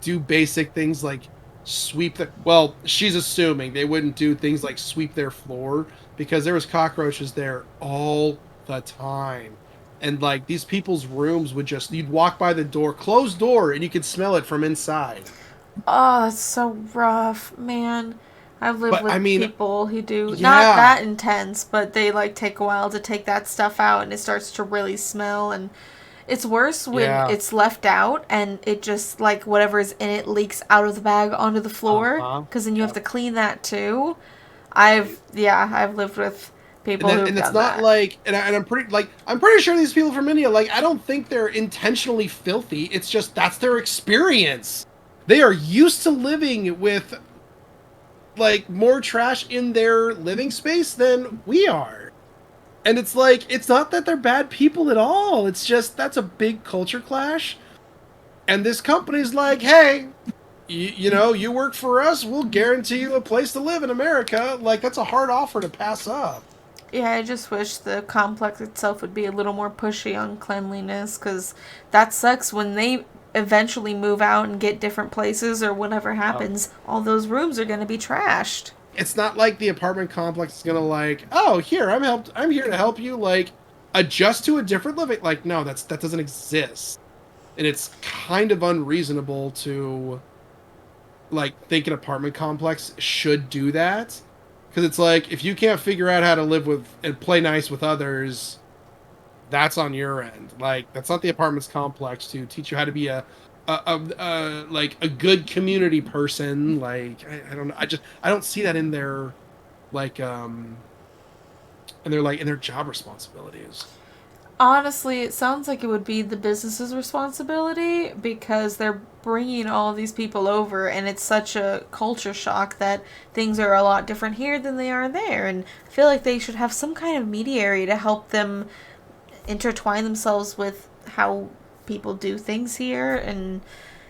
Speaker 2: do basic things like sweep the, well, she's assuming they wouldn't do things like sweep their floor because there was cockroaches there all the time. And like these people's rooms would just, you'd walk by the door, closed door, and you could smell it from inside.
Speaker 1: Oh, it's so rough, man. I've lived
Speaker 2: But I
Speaker 1: with
Speaker 2: mean,
Speaker 1: people who do not
Speaker 2: yeah,
Speaker 1: that intense, but they like take a while to take that stuff out and it starts to really smell, and it's worse when
Speaker 2: yeah,
Speaker 1: it's left out and it just like whatever's in it leaks out of the bag onto the floor
Speaker 2: uh-huh,
Speaker 1: because then you have
Speaker 2: yeah.
Speaker 1: to clean that too.
Speaker 2: Right.
Speaker 1: I've lived with
Speaker 2: And
Speaker 1: people
Speaker 2: then,
Speaker 1: who've
Speaker 2: and it's
Speaker 1: done
Speaker 2: not
Speaker 1: that.
Speaker 2: like, and I'm pretty sure these people from India, like, I don't think they're intentionally filthy. It's just that's their experience. They are used to living with like more trash in their living space than we are. And it's like, it's not that they're bad people at all. It's just that's a big culture clash. And this company's like, hey, you know, you work for us, we'll guarantee you a place to live in America. Like, that's a hard offer to pass up.
Speaker 1: Yeah, I just wish the complex itself would be a little more pushy on cleanliness because that sucks when they eventually move out and get different places or whatever happens. All those rooms are going to be trashed.
Speaker 2: It's not like the apartment complex is gonna like, oh, here, I'm here to help you like adjust to a different living. Like, no, that doesn't exist. And it's kind of unreasonable to like think an apartment complex should do that, because it's like if you can't figure out how to live with and play nice with others, that's on your end. Like, that's not the apartment's complex to teach you how to be a like a good community person. Like I don't know. I don't see that in their like in their job responsibilities.
Speaker 1: Honestly, it sounds like it would be the business's responsibility because they're bringing all these people over, and it's such a culture shock that things are a lot different here than they are there. And I feel like they should have some kind of mediary to help them intertwine themselves with how people do things here. And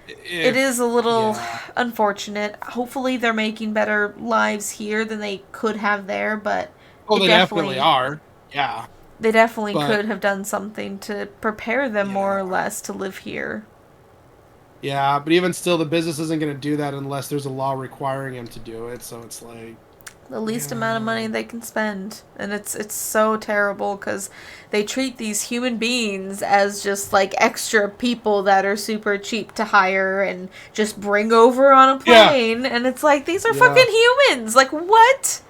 Speaker 1: it is a little
Speaker 2: Yeah.
Speaker 1: unfortunate. Hopefully, they're making better lives here than they could have there, but
Speaker 2: Oh,
Speaker 1: it
Speaker 2: they definitely
Speaker 1: definitely
Speaker 2: are. Yeah.
Speaker 1: they definitely
Speaker 2: But
Speaker 1: could have done something to prepare them more or
Speaker 2: yeah.
Speaker 1: less to live here.
Speaker 2: Yeah, but even still, the business isn't going to do that unless there's a law requiring him to do it. So it's like,
Speaker 1: The least amount of
Speaker 2: yeah,
Speaker 1: money they can spend, and it's so terrible because they treat these human beings as just like extra people that are super cheap to hire and just bring over on a
Speaker 2: yeah,
Speaker 1: plane, and it's like these are
Speaker 2: yeah.
Speaker 1: fucking humans. Like what?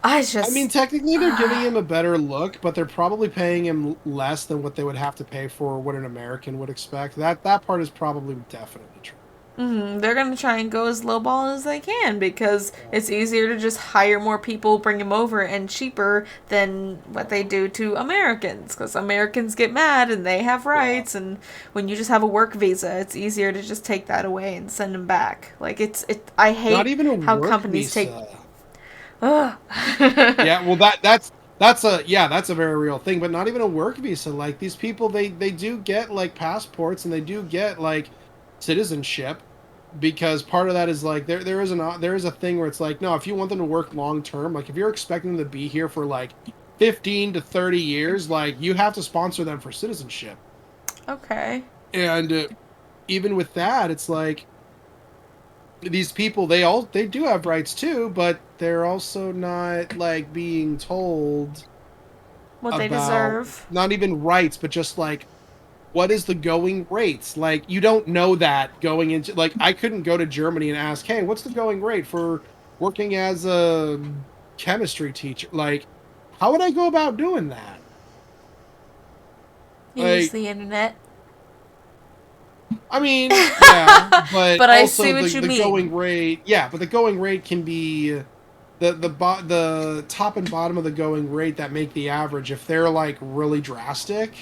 Speaker 1: I
Speaker 2: I mean,
Speaker 1: just
Speaker 2: technically, they're giving him a better look, but they're probably paying him less than what they would have to pay for what an American would expect. That part is probably definitely true.
Speaker 1: they're gonna try and go as lowball as they can because
Speaker 2: Yeah.
Speaker 1: it's easier to just hire more people, bring them over, and cheaper than what they do to Americans. Because Americans get mad and they have
Speaker 2: Yeah.
Speaker 1: rights, and when you just have a work visa, it's easier to just take that away and send them back. Like it. I
Speaker 2: Not
Speaker 1: hate
Speaker 2: even a
Speaker 1: how
Speaker 2: work
Speaker 1: companies take.
Speaker 2: visa.
Speaker 1: Ugh.
Speaker 2: Yeah, well, that's a very real thing, but not even a work visa. Like these people, they do get like passports and they do get like citizenship because part of that is like there is a thing where it's like no, if you want them to work long term, like if you're expecting them to be here for like 15 to 30 years, like you have to sponsor them for citizenship.
Speaker 1: Okay.
Speaker 2: And even with that, it's like these people they do have rights too, but they're also not like being told
Speaker 1: What they
Speaker 2: about
Speaker 1: deserve.
Speaker 2: not even rights, but just like what is the going rates? Like you don't know that going into like I couldn't go to Germany and ask, "Hey, what's the going rate for working as a chemistry teacher?" Like how would I go about doing that?
Speaker 1: Use
Speaker 2: Like
Speaker 1: the internet.
Speaker 2: I mean, yeah, but
Speaker 1: But I
Speaker 2: also
Speaker 1: see what you
Speaker 2: the
Speaker 1: mean.
Speaker 2: going rate, yeah, but the going rate can be the top and bottom of the going rate that make the average. If they're like really drastic,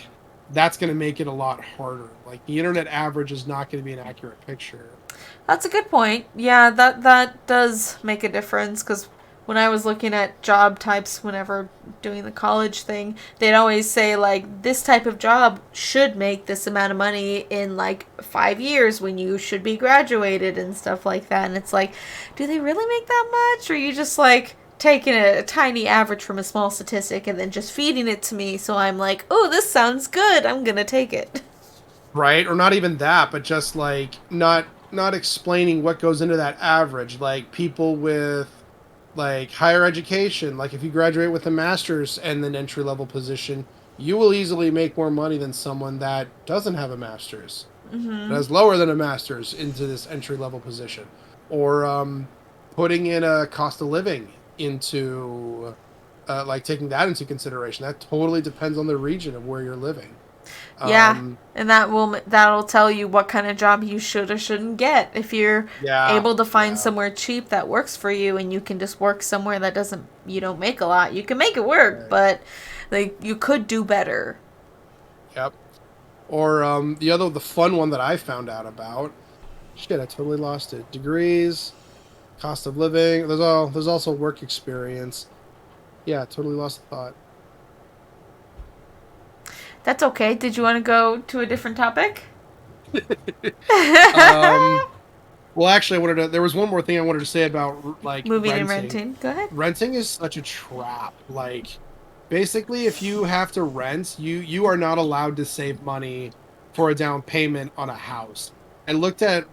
Speaker 2: that's going to make it a lot harder. Like the internet average is not going to be an accurate picture.
Speaker 1: That's a good point. Yeah, that does make a difference because when I was looking at job types whenever doing the college thing, they'd always say like this type of job should make this amount of money in like 5 years when you should be graduated and stuff like that. And it's like, do they really make that much or are you just like taking a tiny average from a small statistic and then just feeding it to me so I'm like, "Oh, this sounds good. I'm going to take it."
Speaker 2: Right? Or not even that, but just like not explaining what goes into that average. Like people with like higher education, like if you graduate with a master's and an entry level position, you will easily make more money than someone that doesn't have a master's, that has lower than a master's into this entry level position. Or putting in a cost of living into like taking that into consideration. That totally depends on the region of where you're living.
Speaker 1: Yeah,
Speaker 2: Um,
Speaker 1: and that'll tell you what kind of job you should or shouldn't get. If you're
Speaker 2: yeah,
Speaker 1: able to find
Speaker 2: yeah.
Speaker 1: somewhere cheap that works for you and you can just work somewhere that doesn't you don't make a lot, you can make it work,
Speaker 2: Right.
Speaker 1: but like you could do better.
Speaker 2: Yep. Or the fun one that I found out about. Shit, I totally lost it. Degrees, cost of living. There's also work experience. Yeah, totally lost the thought.
Speaker 1: That's okay. Did you want to go to a different topic?
Speaker 2: um, well, actually, I wanted to. There was one more thing I wanted to say about like
Speaker 1: Moving and
Speaker 2: renting.
Speaker 1: renting. Go ahead.
Speaker 2: Renting is such a trap. Like, basically, if you have to rent, you are not allowed to save money for a down payment on a house. I looked at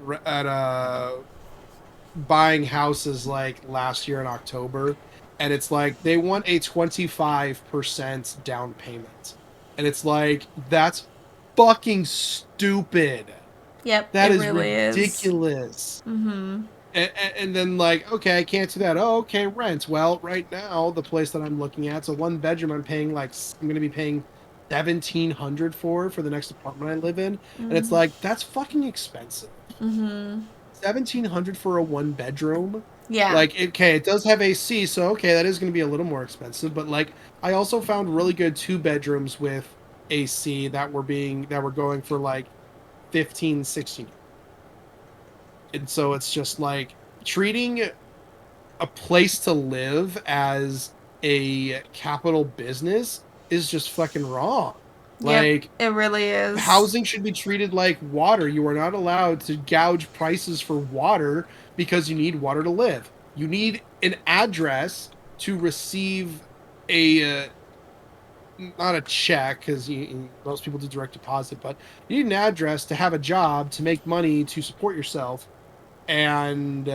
Speaker 2: buying houses like last year in October, and it's like they want a 25% down payment. And it's like that's fucking stupid.
Speaker 1: Yep,
Speaker 2: That
Speaker 1: it
Speaker 2: is
Speaker 1: really is.
Speaker 2: ridiculous.
Speaker 1: Mhm.
Speaker 2: And then like, okay, I can't do that. Oh, okay, rent. Well, right now the place that I'm looking at, it's a one bedroom. I'm going to be paying $1,700 for the next apartment I live in, and it's
Speaker 1: Mm.
Speaker 2: like that's fucking expensive.
Speaker 1: Mm-hmm.
Speaker 2: 1,700 for a one bedroom.
Speaker 1: Yeah.
Speaker 2: Like, okay, it does have AC, so okay, that is going to be a little more expensive. But like, I also found really good two bedrooms with AC that were going for like 15, 16. And so it's just like treating a place to live as a capital business is just fucking wrong.
Speaker 1: Yep.
Speaker 2: Like,
Speaker 1: It really is.
Speaker 2: housing should be treated like water. You are not allowed to gouge prices for water because you need water to live. You need an address to receive a not a check because most people do direct deposit, but you need an address to have a job to make money to support yourself. And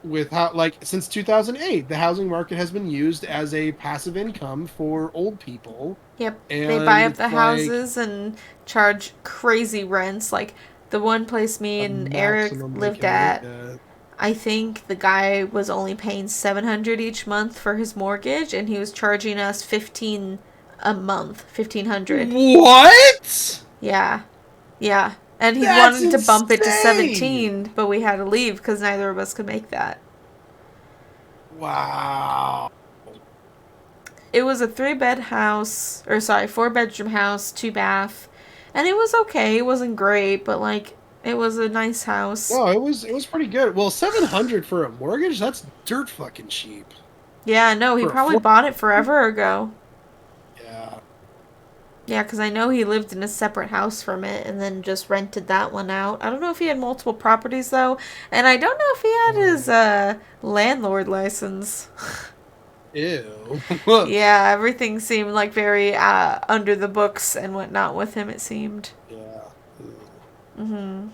Speaker 2: with how like since 2008, the housing market has been used as a passive income for old people,
Speaker 1: Yep. They buy
Speaker 2: and
Speaker 1: up the
Speaker 2: it's like
Speaker 1: houses and charge crazy rents. Like the one place me
Speaker 2: a
Speaker 1: and Eric
Speaker 2: maximum they
Speaker 1: lived
Speaker 2: can make
Speaker 1: at,
Speaker 2: that.
Speaker 1: I think the guy was only paying 700 each month for his mortgage and he was charging us 15 a month, 1500.
Speaker 2: What?
Speaker 1: Yeah. Yeah. And he
Speaker 2: That's
Speaker 1: wanted to bump it to
Speaker 2: insane.
Speaker 1: 17, but we had to leave cuz neither of us could make that.
Speaker 2: Wow.
Speaker 1: It was a 3-bed house, or sorry, 4-bedroom house, 2 bath. And it was okay. It wasn't great, but like it was a nice house.
Speaker 2: No, it was pretty good. Well, 700 for a mortgage, that's dirt fucking cheap.
Speaker 1: Yeah, no, he
Speaker 2: For a
Speaker 1: probably
Speaker 2: four
Speaker 1: bought it forever ago.
Speaker 2: Yeah.
Speaker 1: Yeah, because I know he lived in a separate house from it and then just rented that one out. I don't know if he had multiple properties though, and I don't know if he had his landlord license.
Speaker 2: Ew.
Speaker 1: Yeah, everything seemed like very under the books and whatnot with him. It seemed.
Speaker 2: Yeah. Ew.
Speaker 1: Mm-hmm.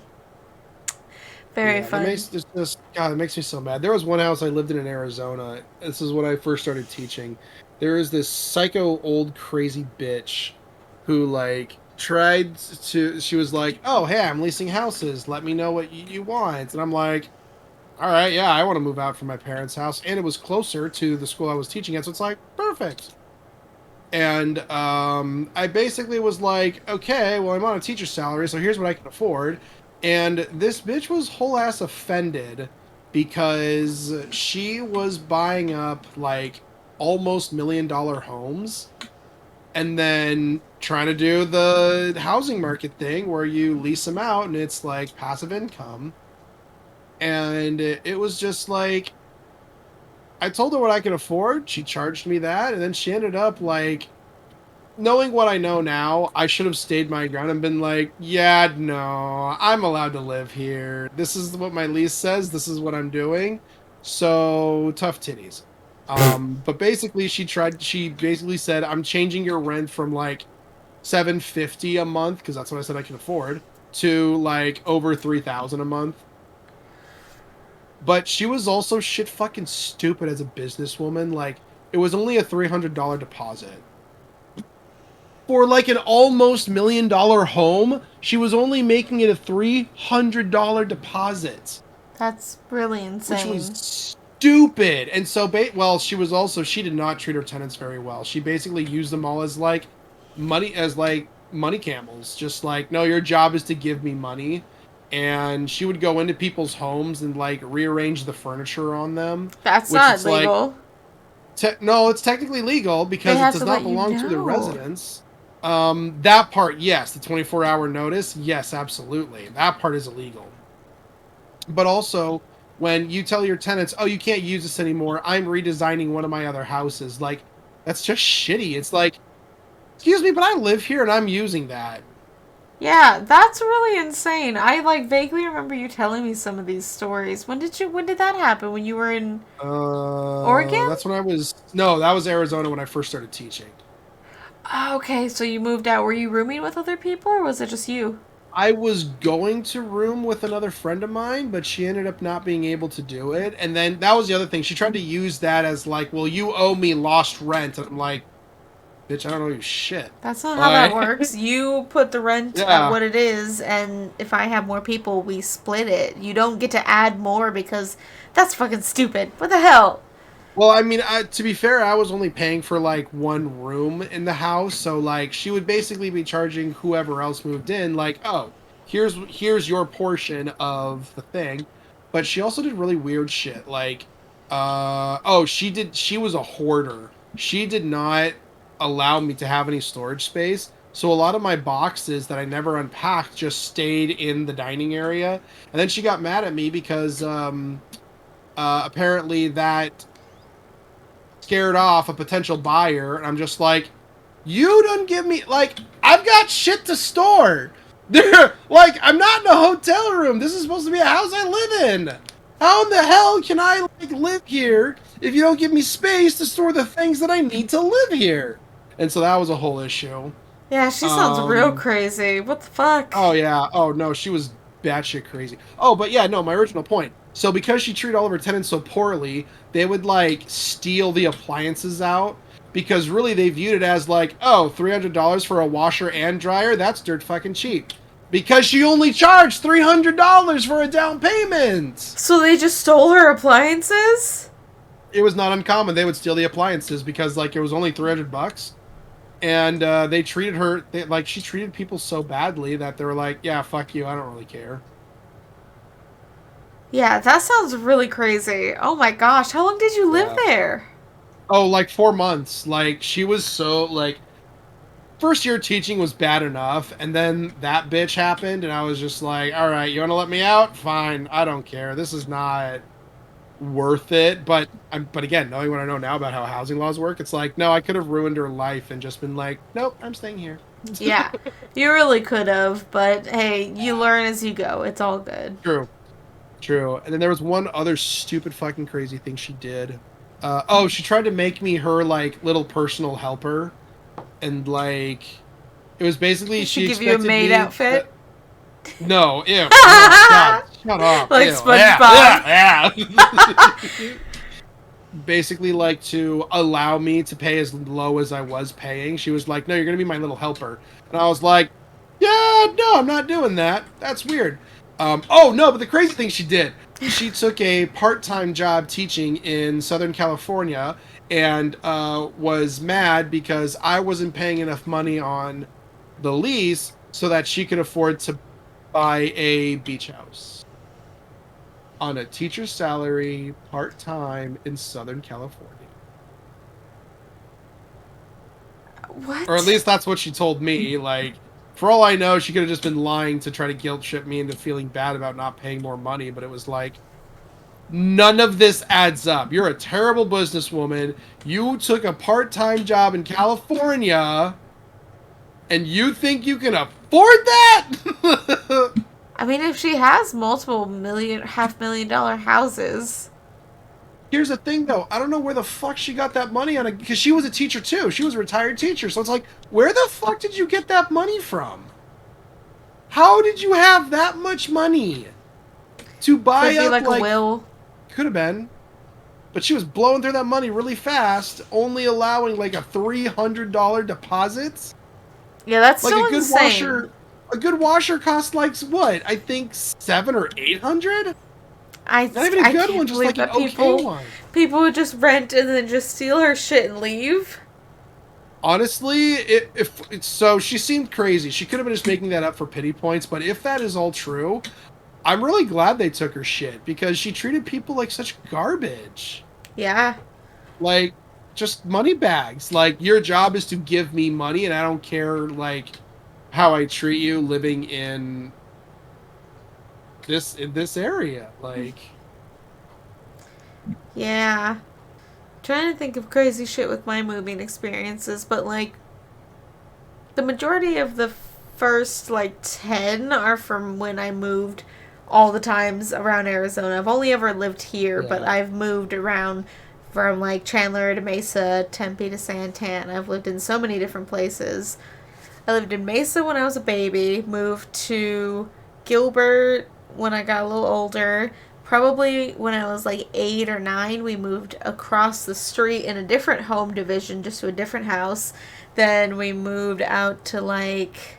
Speaker 1: Very
Speaker 2: Yeah, that
Speaker 1: fun.
Speaker 2: makes this God, it makes me so mad. There was one house I lived in Arizona. This is when I first started teaching. There is this psycho old crazy bitch who like tried to she was like, "Oh, hey, I'm leasing houses. Let me know what you want." And I'm like, "All right, yeah, I want to move out from my parents' house." And it was closer to the school I was teaching at, so it's like, "Perfect." And I basically was like, okay, well, I'm on a teacher salary, so here's what I can afford. And this bitch was whole ass offended because she was buying up like almost $1 million homes and then trying to do the housing market thing where you lease them out and it's like passive income. And it was just like, I told her what I could afford. She charged me that. And then she ended up like, knowing what I know now, I should have stayed my ground and been like, yeah, no, I'm allowed to live here. This is what my lease says. This is what I'm doing. So tough titties. But basically she basically said, I'm changing your rent from like 750 a month, because that's what I said I can afford, to like over 3,000 a month. But she was also shit fucking stupid as a businesswoman. Like, it was only a $300 deposit for like an almost $1 million home. She was only making it a $300 deposit,
Speaker 1: That's really
Speaker 2: which was
Speaker 1: insane.
Speaker 2: stupid. And so, well, she did not treat her tenants very well. She basically used them all as like money camels. Just like, no, your job is to give me money. And she would go into people's homes and like rearrange the furniture on them,
Speaker 1: That's
Speaker 2: which
Speaker 1: not
Speaker 2: it's like,
Speaker 1: legal.
Speaker 2: no, it's technically legal
Speaker 1: They
Speaker 2: because it
Speaker 1: have
Speaker 2: does
Speaker 1: to
Speaker 2: not
Speaker 1: let you
Speaker 2: belong to the
Speaker 1: know.
Speaker 2: residents. That part, yes, the 24-hour notice, yes, absolutely. That part is illegal. But also, when you tell your tenants, "Oh, you can't use this anymore. I'm redesigning one of my other houses." Like, that's just shitty. It's like, "Excuse me, but I live here and I'm using that."
Speaker 1: Yeah, that's really insane. I like vaguely remember you telling me some of these stories. When did that happen? When you were in Oregon?
Speaker 2: That's when I was no, that was Arizona when I first started teaching.
Speaker 1: Oh, okay, so you moved out. Were you rooming with other people or was it just you?
Speaker 2: I was going to room with another friend of mine, but she ended up not being able to do it. And then that was the other thing. She tried to use that as like, well, you owe me lost rent. And I'm like, bitch, I don't owe you shit.
Speaker 1: That's not how that
Speaker 2: Like,
Speaker 1: works. You put the rent at
Speaker 2: yeah.
Speaker 1: what it is, and if I have more people, we split it. You don't get to add more because that's fucking stupid. What the hell?
Speaker 2: Well, I mean, to be fair, I was only paying for like one room in the house, so like she would basically be charging whoever else moved in, like, oh, here's your portion of the thing. But she also did really weird shit, like, oh, she was a hoarder. She did not allow me to have any storage space, so a lot of my boxes that I never unpacked just stayed in the dining area, and then she got mad at me because apparently that scared off a potential buyer, and I'm just like, you don't give me like I've got shit to store. Like I'm not in a hotel room. This is supposed to be a house I live in. How in the hell can I like live here if you don't give me space to store the things that I need to live here? And so that was a whole issue.
Speaker 1: Yeah, she sounds real
Speaker 2: Um,
Speaker 1: crazy. What the fuck?
Speaker 2: Oh yeah. Oh no, she was batshit crazy. Oh, but yeah, no, my original point. So because she treated all of her tenants so poorly, they would like steal the appliances out because really they viewed it as like, oh, $300 for a washer and dryer, that's dirt fucking cheap. Because she only charged $300 for a down payment.
Speaker 1: So they just stole her appliances?
Speaker 2: It was not uncommon. They would steal the appliances because like it was only $300. And they treated her like she treated people so badly that they were like, yeah, fuck you, I don't really care.
Speaker 1: Yeah, that sounds really crazy. Oh my gosh, how long did you live
Speaker 2: Yeah.
Speaker 1: there?
Speaker 2: Oh, like 4 months. Like she was so like first year teaching was bad enough, and then that bitch happened, and I was just like, all right, you want to let me out? Fine, I don't care. This is not worth it. But again, knowing what I know now about how housing laws work, it's like, no, I could have ruined her life and just been like, nope, I'm staying here.
Speaker 1: Yeah, you really could have, but hey, you learn as you go. It's all good.
Speaker 2: True. True. And then there was one other stupid fucking crazy thing she did. Oh, she tried to make me her like little personal helper, and like it was basically
Speaker 1: Did she
Speaker 2: she
Speaker 1: give you a
Speaker 2: expected
Speaker 1: maid
Speaker 2: me.
Speaker 1: outfit?
Speaker 2: No, ew, no, God, shut up,
Speaker 1: Like
Speaker 2: ew,
Speaker 1: SpongeBob.
Speaker 2: yeah. Basically, like to allow me to pay as low as I was paying. She was like, "No, you're gonna be my little helper," and I was like, "Yeah, no, I'm not doing that. That's weird." Oh no, but the crazy thing she did, she took a part-time job teaching in Southern California and was mad because I wasn't paying enough money on the lease so that she could afford to buy a beach house on a teacher's salary, part-time in Southern California. Or at
Speaker 1: What?
Speaker 2: least that's what she told me. Like, for all I know, she could have just been lying to try to guilt trip me into feeling bad about not paying more money, but it was like, none of this adds up. You're a terrible businesswoman. You took a part-time job in California, and you think you can afford that?
Speaker 1: I mean, if she has multiple million, $500,000 houses.
Speaker 2: Here's the thing, though. I don't know where the fuck she got that money on it, because she was a teacher, too. She was a retired teacher. So it's like, where the fuck did you get that money from? How did you have that much money to buy
Speaker 1: Could be
Speaker 2: up,
Speaker 1: like a
Speaker 2: like...
Speaker 1: will.
Speaker 2: Could have been. But she was blowing through that money really fast, only allowing, like, a $300 deposit.
Speaker 1: Yeah, that's
Speaker 2: Like,
Speaker 1: still
Speaker 2: a good
Speaker 1: insane.
Speaker 2: washer... A good washer costs, like, what? I think 700 or 800?
Speaker 1: I
Speaker 2: Not even a
Speaker 1: I
Speaker 2: good
Speaker 1: can't
Speaker 2: one, just
Speaker 1: believe
Speaker 2: like an
Speaker 1: that
Speaker 2: okay one.
Speaker 1: people would just rent and then just steal her shit and leave.
Speaker 2: Honestly, if so, she seemed crazy. She could have been just making that up for pity points. But if that is all true, I'm really glad they took her shit because she treated people like such garbage.
Speaker 1: Yeah.
Speaker 2: Like, just money bags. Like, your job is to give me money, and I don't care like how I treat you living in this area. Like,
Speaker 1: Yeah. Trying to think of crazy shit with my moving experiences, but like the majority of the first like 10 are from when I moved all the times around Arizona. I've only ever lived here, but
Speaker 2: yeah,
Speaker 1: I've moved around from like Chandler to Mesa, Tempe to Santan. I've lived in so many different places. I lived in Mesa when I was a baby, moved to Gilbert when I got a little older. Probably when I was like 8 or 9, we moved across the street in a different home division, just to a different house. Then we moved out to like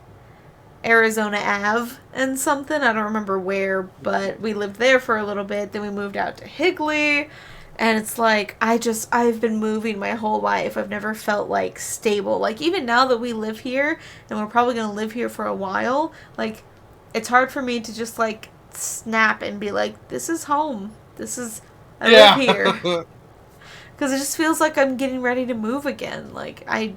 Speaker 1: Arizona Ave and something. I don't remember where, but we lived there for a little bit. Then we moved out to Higley. And it's like, I've been moving my whole life. I've never felt like stable. Like, even now that we live here and we're probably going to live here for a while, like, it's hard for me to just like snap and be like, this is home. I live
Speaker 2: Yeah.
Speaker 1: here. Because it just feels like I'm getting ready to move again. Like, I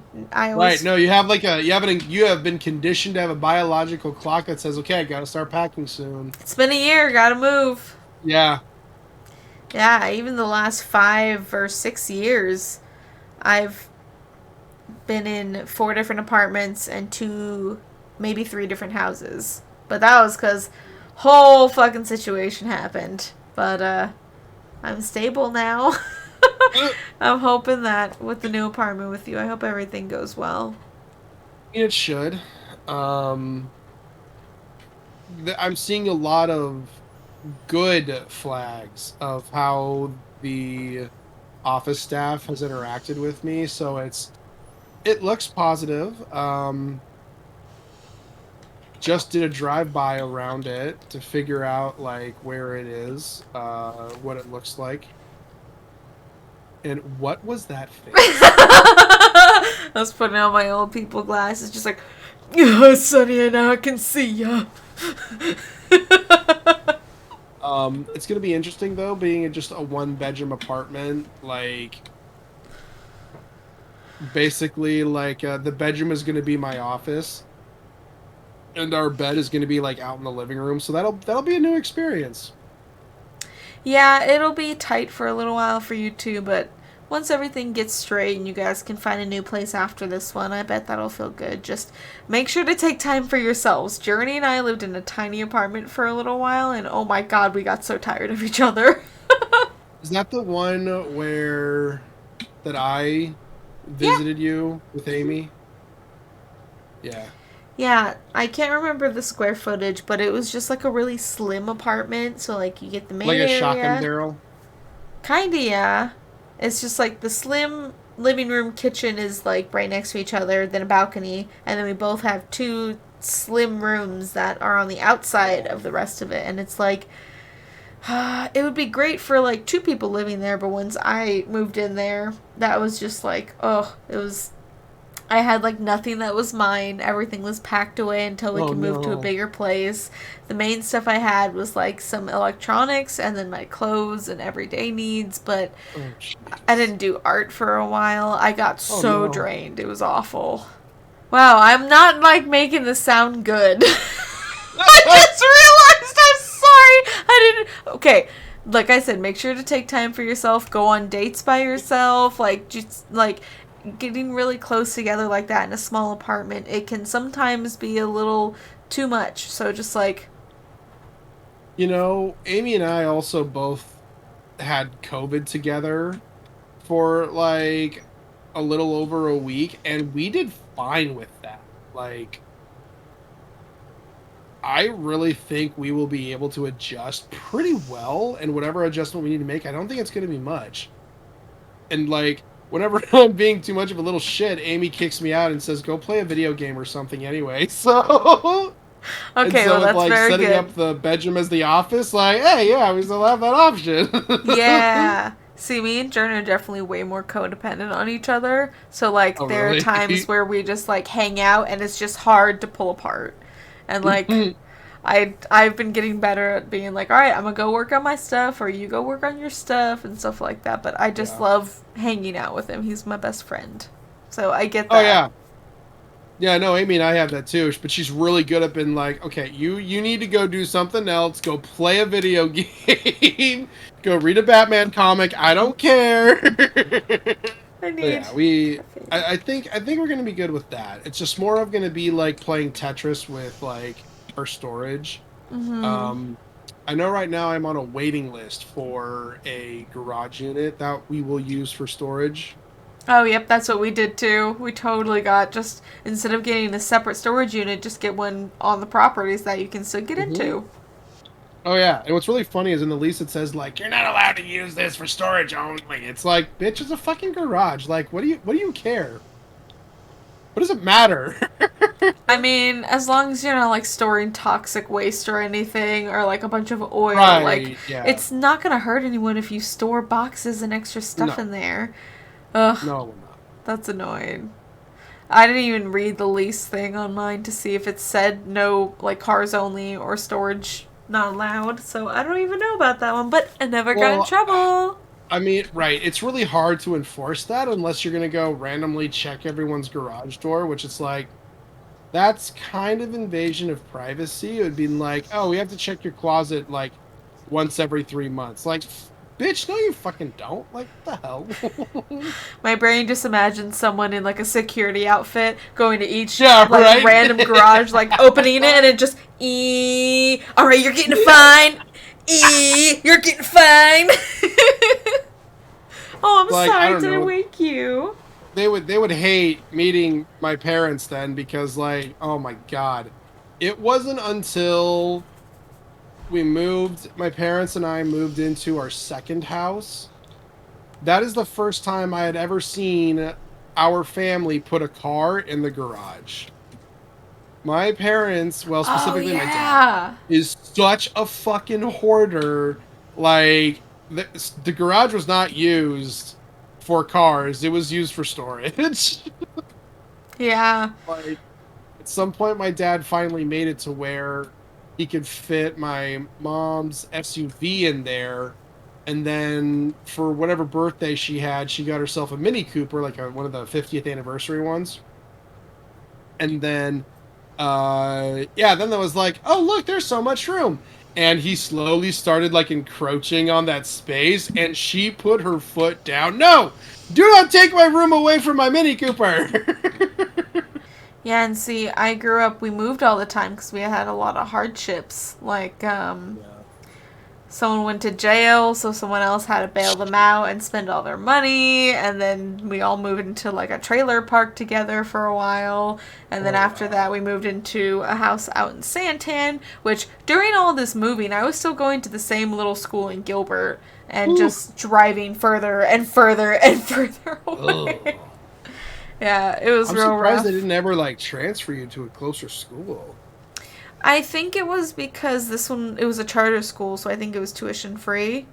Speaker 2: Right.
Speaker 1: always,
Speaker 2: No, you have like you have been conditioned to have a biological clock that says, okay, I got to start packing soon.
Speaker 1: it's been a year, gotta move.
Speaker 2: Yeah.
Speaker 1: Yeah, even the last 5 or 6 years, I've been in 4 different apartments and two, maybe 3 different houses. But that was because whole fucking situation happened. But I'm stable now. I'm hoping that with the new apartment with you, I hope everything goes well.
Speaker 2: It should. Um, I'm seeing a lot of good flags of how the office staff has interacted with me, so it looks positive. Just did a drive-by around it to figure out like where it is, what it looks like. And what was that face?
Speaker 1: I was putting on my old people glasses, just like, oh, Sonny, now I can see ya.
Speaker 2: It's gonna be interesting though, being in just a one-bedroom apartment. Like, basically, like the bedroom is gonna be my office, and our bed is gonna be like out in the living room. So that'll be a new experience.
Speaker 1: Yeah, it'll be tight for a little while for you too, but once everything gets straight and you guys can find a new place after this one, I bet that'll feel good. Just make sure to take time for yourselves. Journey and I lived in a tiny apartment for a little while, and oh my god, we got so tired of each other.
Speaker 2: Is that the one where that I
Speaker 1: Yeah.
Speaker 2: visited you with Amy? Yeah,
Speaker 1: Yeah, I can't remember the square footage, but it was just like a really slim apartment. So, like, you get the
Speaker 2: like
Speaker 1: main
Speaker 2: a shotgun
Speaker 1: area.
Speaker 2: barrel.
Speaker 1: Kinda, yeah. It's just like the slim living room kitchen is like right next to each other, then a balcony, and then we both have two slim rooms that are on the outside of the rest of it. And it's like, it would be great for like 2 people living there, but once I moved in there, that was just like, oh, it was. I had like nothing that was mine. Everything was packed away until we
Speaker 2: Oh
Speaker 1: could move to a
Speaker 2: no!
Speaker 1: bigger place. The main stuff I had was like some electronics and then my clothes and everyday needs, but
Speaker 2: Oh
Speaker 1: I
Speaker 2: jeez!
Speaker 1: didn't do art for a while. I got
Speaker 2: Oh
Speaker 1: so
Speaker 2: no!
Speaker 1: drained. It was awful. Wow, I'm not like making this sound good. I just realized I'm sorry. I didn't. Okay, like I said, make sure to take time for yourself. Go on dates by yourself. Like, just like getting really close together like that in a small apartment, it can sometimes be a little too much. So just like,
Speaker 2: You know, Amy and I also both had COVID together for like a little over a week, and we did fine with that. Like, I really think we will be able to adjust pretty well, and whatever adjustment we need to make, I don't think it's going to be much. And like, whenever I'm being too much of a little shit, Amy kicks me out and says, "Go play a video game or something anyway." So, and
Speaker 1: okay, well,
Speaker 2: so with
Speaker 1: that's
Speaker 2: like
Speaker 1: very
Speaker 2: setting
Speaker 1: good.
Speaker 2: up the bedroom as the office, like, hey, yeah, we still have that option.
Speaker 1: Yeah. See, me and Jern are definitely way more codependent on each other. So, like,
Speaker 2: Oh,
Speaker 1: there are
Speaker 2: really?
Speaker 1: times where we just, like, hang out and it's just hard to pull apart. And, like, I've been getting better at being like, all right, I'm gonna go work on my stuff, or you go work on your stuff, and stuff like that. But I just
Speaker 2: Yeah.
Speaker 1: love hanging out with him. He's my best friend. So I get
Speaker 2: Oh
Speaker 1: that.
Speaker 2: yeah. Yeah, no, Amy and I have that too, but she's really good at being like, okay, you need to go do something else, go play a video game, go read a Batman comic. I don't care.
Speaker 1: I
Speaker 2: So
Speaker 1: need
Speaker 2: yeah, we.
Speaker 1: caffeine.
Speaker 2: I think we're gonna be good with that. It's just more of gonna be like playing Tetris with like our storage.
Speaker 1: Mm-hmm.
Speaker 2: Um, I know right now I'm on a waiting list for a garage unit that we will use for storage.
Speaker 1: Oh, yep, that's what we did too. We totally got just, instead of getting a separate storage unit, just get one on the properties that you can still get
Speaker 2: Hmm.
Speaker 1: into.
Speaker 2: Oh yeah, and what's really funny is in the lease it says like you're not allowed to use this for storage only. It's like, bitch, it's a fucking garage. Like, what do you care? What does it matter?
Speaker 1: I mean, as long as you're not like storing toxic waste or anything, or like a bunch of oil, like
Speaker 2: Right, yeah.
Speaker 1: it's not gonna hurt anyone if you store boxes and extra stuff in
Speaker 2: No.
Speaker 1: there. Ugh,
Speaker 2: No, it will not.
Speaker 1: that's annoying. I didn't even read the lease thing on mine to see if it said no, like cars only or storage not allowed. So I don't even know about that one, but I never got in
Speaker 2: Well,
Speaker 1: trouble.
Speaker 2: I mean, right. It's really hard to enforce that unless you're going to go randomly check everyone's garage door, which is like, that's kind of invasion of privacy. It would be like, oh, we have to check your closet like once every 3 months. Like, bitch, no, you fucking don't. Like, what the hell?
Speaker 1: My brain just imagines someone in like a security outfit going to each
Speaker 2: Yeah,
Speaker 1: like
Speaker 2: right.
Speaker 1: random garage, like opening it, and it just all right, you're getting a fine. You're getting fine. Oh, I'm
Speaker 2: Like, I
Speaker 1: sorry.
Speaker 2: don't
Speaker 1: Did I
Speaker 2: know.
Speaker 1: wake you?
Speaker 2: They would hate meeting my parents then because like, oh my God. It wasn't until we moved, my parents and I moved into our second house. That is the first time I had ever seen our family put a car in the garage. My parents, well,
Speaker 1: Oh
Speaker 2: specifically my dad,
Speaker 1: yeah.
Speaker 2: is such a fucking hoarder. Like, the garage was not used for cars, it was used for storage.
Speaker 1: Yeah.
Speaker 2: Like, at some point, my dad finally made it to where he could fit my mom's SUV in there. And then for whatever birthday she had, she got herself a Mini Cooper, like one of the 50th anniversary ones. And then, yeah, then there was like, oh, look, there's so much room. And he slowly started like encroaching on that space. And she put her foot down. No, do not take my room away from my Mini Cooper.
Speaker 1: Yeah, and see, I grew up. We moved all the time because we had a lot of hardships. Like,
Speaker 2: Yeah.
Speaker 1: someone went to jail, so someone else had to bail them out and spend all their money, and then we all moved into like a trailer park together for a while, and then
Speaker 2: Oh,
Speaker 1: after that
Speaker 2: wow.
Speaker 1: we moved into a house out in Santan, which during all this moving I was still going to the same little school in Gilbert and
Speaker 2: Ooh.
Speaker 1: just driving further and further and further away.
Speaker 2: Ugh.
Speaker 1: Yeah, it was
Speaker 2: I'm
Speaker 1: real
Speaker 2: surprised they
Speaker 1: rough.
Speaker 2: didn't ever like transfer you to a closer school.
Speaker 1: I think it was because this one, it was a charter school, so I think it was tuition free.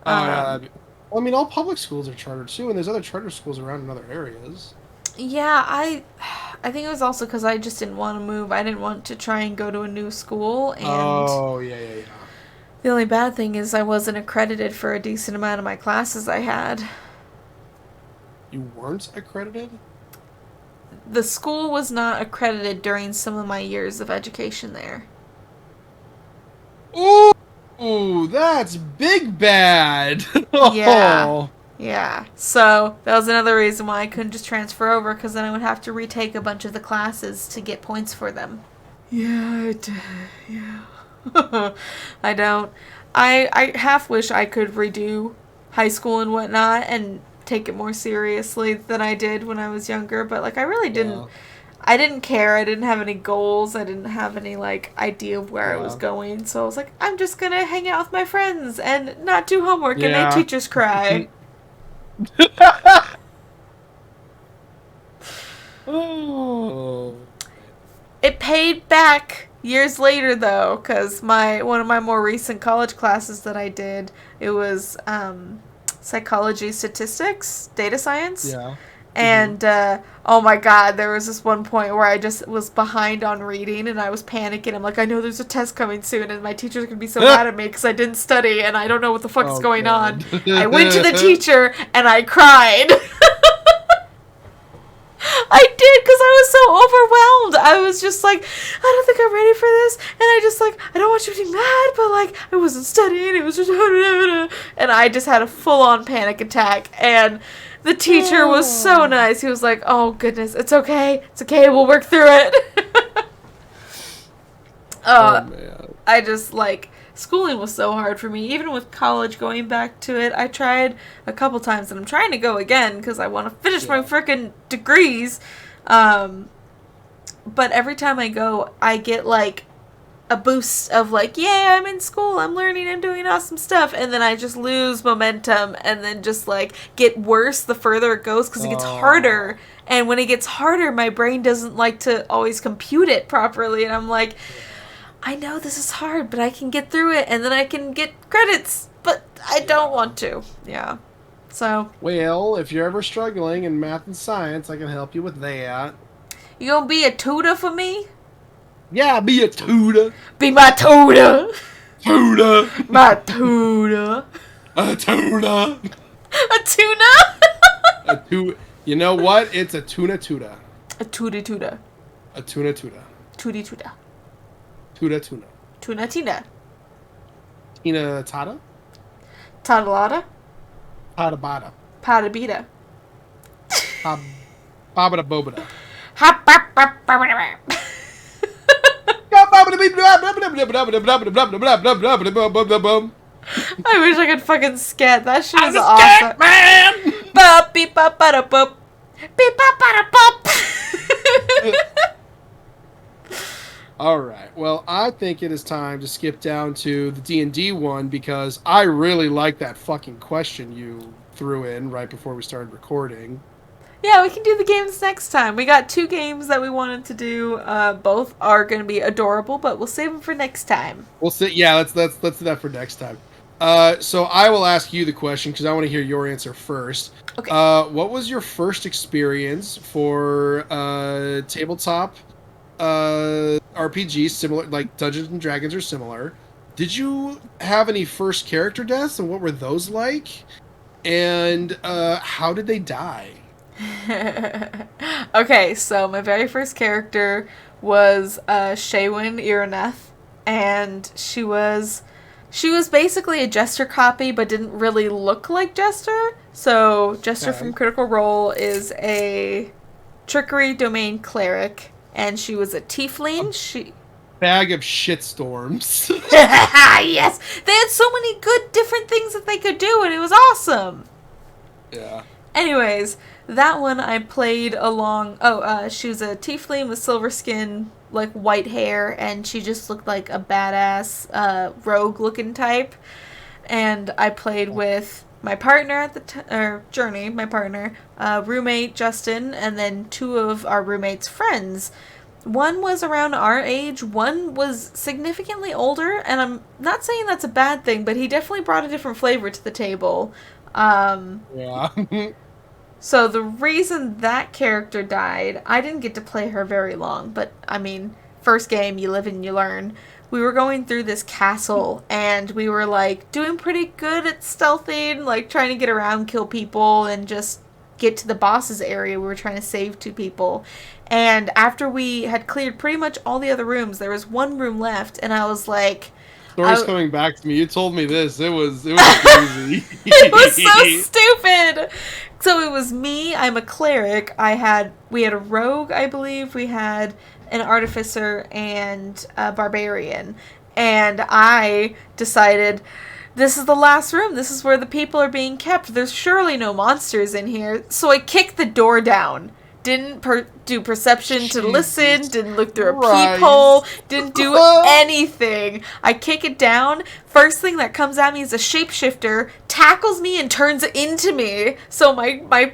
Speaker 2: Oh yeah.
Speaker 1: Um,
Speaker 2: Well, I mean, all public schools are charter too, and there's other charter schools around in other areas.
Speaker 1: Yeah, I think it was also because I just didn't want to move. I didn't want to try and go to a new school, and
Speaker 2: Oh yeah, yeah, yeah.
Speaker 1: the only bad thing is I wasn't accredited for a decent amount of my classes I had.
Speaker 2: You weren't accredited?
Speaker 1: The school was not accredited during some of my years of education there.
Speaker 2: Ooh, that's big bad.
Speaker 1: Yeah.
Speaker 2: Oh.
Speaker 1: Yeah. So that was another reason why I couldn't just transfer over, because then I would have to retake a bunch of the classes to get points for them. Yeah, yeah. I don't. I half wish I could redo high school and whatnot and take it more seriously than I did when I was younger, but like I really didn't.
Speaker 2: Yeah,
Speaker 1: I didn't care. I didn't have any goals. I didn't have any like idea of where I was
Speaker 2: yeah,
Speaker 1: going. So I was like, I'm just gonna hang out with my friends and not do homework and make
Speaker 2: yeah.
Speaker 1: teachers cry.
Speaker 2: Oh.
Speaker 1: It paid back years later though, because my one of my more recent college classes that I did, it was psychology, statistics, data science.
Speaker 2: Yeah. Hmm.
Speaker 1: And oh my god, there was this one point where I just was behind on reading and I was panicking. I'm like, I know there's a test coming soon and my teacher's gonna be so mad at me because I didn't study and I don't know what the fuck is
Speaker 2: Oh
Speaker 1: going on.
Speaker 2: god.
Speaker 1: I went to the teacher and I cried. I did because I was so overwhelmed. I was just like, I don't think I'm ready for this. And I just like, I don't want you to be mad, but like, I wasn't studying. It was just, and I just had a full on panic attack. And the teacher was so
Speaker 2: Oh.
Speaker 1: nice. He was like, oh goodness, it's okay. It's okay. We'll work through it.
Speaker 2: Oh
Speaker 1: uh,
Speaker 2: man.
Speaker 1: I just like schooling was so hard for me. Even with college, going back to it, I tried a couple times, and I'm trying to go again because I want to finish my
Speaker 2: Yeah.
Speaker 1: freaking degrees. But every time I go, I get like a boost of like, yeah, I'm in school, I'm learning, I'm doing awesome stuff, and then I just lose momentum and then just like get worse the further it goes because it gets harder. And when it gets harder, my brain doesn't like to always compute it properly, and I'm like, I know this is hard, but I can get through it, and then I can get credits, but I don't want to. Yeah. So.
Speaker 2: Well, if you're ever struggling in math and science, I can help you with that.
Speaker 1: You gonna be a tutor for me?
Speaker 2: Yeah, be a tutor.
Speaker 1: Be my tutor.
Speaker 2: Tutor.
Speaker 1: My tutor.
Speaker 2: A tuna.
Speaker 1: A tuna?
Speaker 2: A tu. You know what? It's a tuna tuta.
Speaker 1: A tootie tuta.
Speaker 2: A tuna tuta.
Speaker 1: Tootie tuta.
Speaker 2: Tuta tuna.
Speaker 1: Tuna tina.
Speaker 2: Tina tata.
Speaker 1: Tatalata.
Speaker 2: Pada bada.
Speaker 1: Pada bita.
Speaker 2: Babada bobada.
Speaker 1: Hop, bop, bop, bop, bop, bop. I wish I could fucking scat. That shit is awesome.
Speaker 2: Scat man.
Speaker 1: Bop, beep, bop, bada, bop. Beep, bop, bada, bop.
Speaker 2: All right. Well, I think it is time to skip down to the D&D one because I really like that fucking question you threw in right before we started recording.
Speaker 1: Yeah, we can do the games next time. We got 2 games that we wanted to do. Both are going to be adorable, but we'll save them for next time.
Speaker 2: We'll see. Yeah, let's do that for next time. So I will ask you the question because I want to hear your answer first.
Speaker 1: Okay.
Speaker 2: What was your first experience for tabletop RPGs, similar like Dungeons and Dragons are similar? Did you have any first character deaths, and what were those like? And how did they die?
Speaker 1: Okay, so my very first character was Shaywin Iraneth, and she was basically a Jester copy, but didn't really look like Jester. So Jester from Critical Role is a trickery domain cleric, and she was a tiefling.
Speaker 2: Bag of shitstorms.
Speaker 1: Yes, they had so many good different things that they could do, and it was awesome.
Speaker 2: Yeah.
Speaker 1: Anyways, that one I played along. She was a tiefling with silver skin, like white hair, and she just looked like a badass rogue-looking type. And I played with my partner at the Journey, my partner, roommate Justin, and then 2 of our roommates' friends. One was around our age, one was significantly older, and I'm not saying that's a bad thing, but he definitely brought a different flavor to the table.
Speaker 2: Yeah.
Speaker 1: So the reason that character died, I didn't get to play her very long, but I mean, first game, you live and you learn. We were going through this castle, and we were like doing pretty good at stealthing, like trying to get around, kill people, and just get to the boss's area. We were trying to save 2 people. And after we had cleared pretty much all the other rooms, there was 1 room left, and I was like,
Speaker 2: Story's coming back to me. You told me this. It was crazy.
Speaker 1: It was so stupid. So it was me. I'm a cleric. We had a rogue, I believe. We had an artificer and a barbarian. And I decided, this is the last room. This is where the people are being kept. There's surely no monsters in here. So I kicked the door down. Didn't do perception to listen, didn't look through a peephole, didn't do anything. I kick it down. First thing that comes at me is a shapeshifter, tackles me and turns into me. So my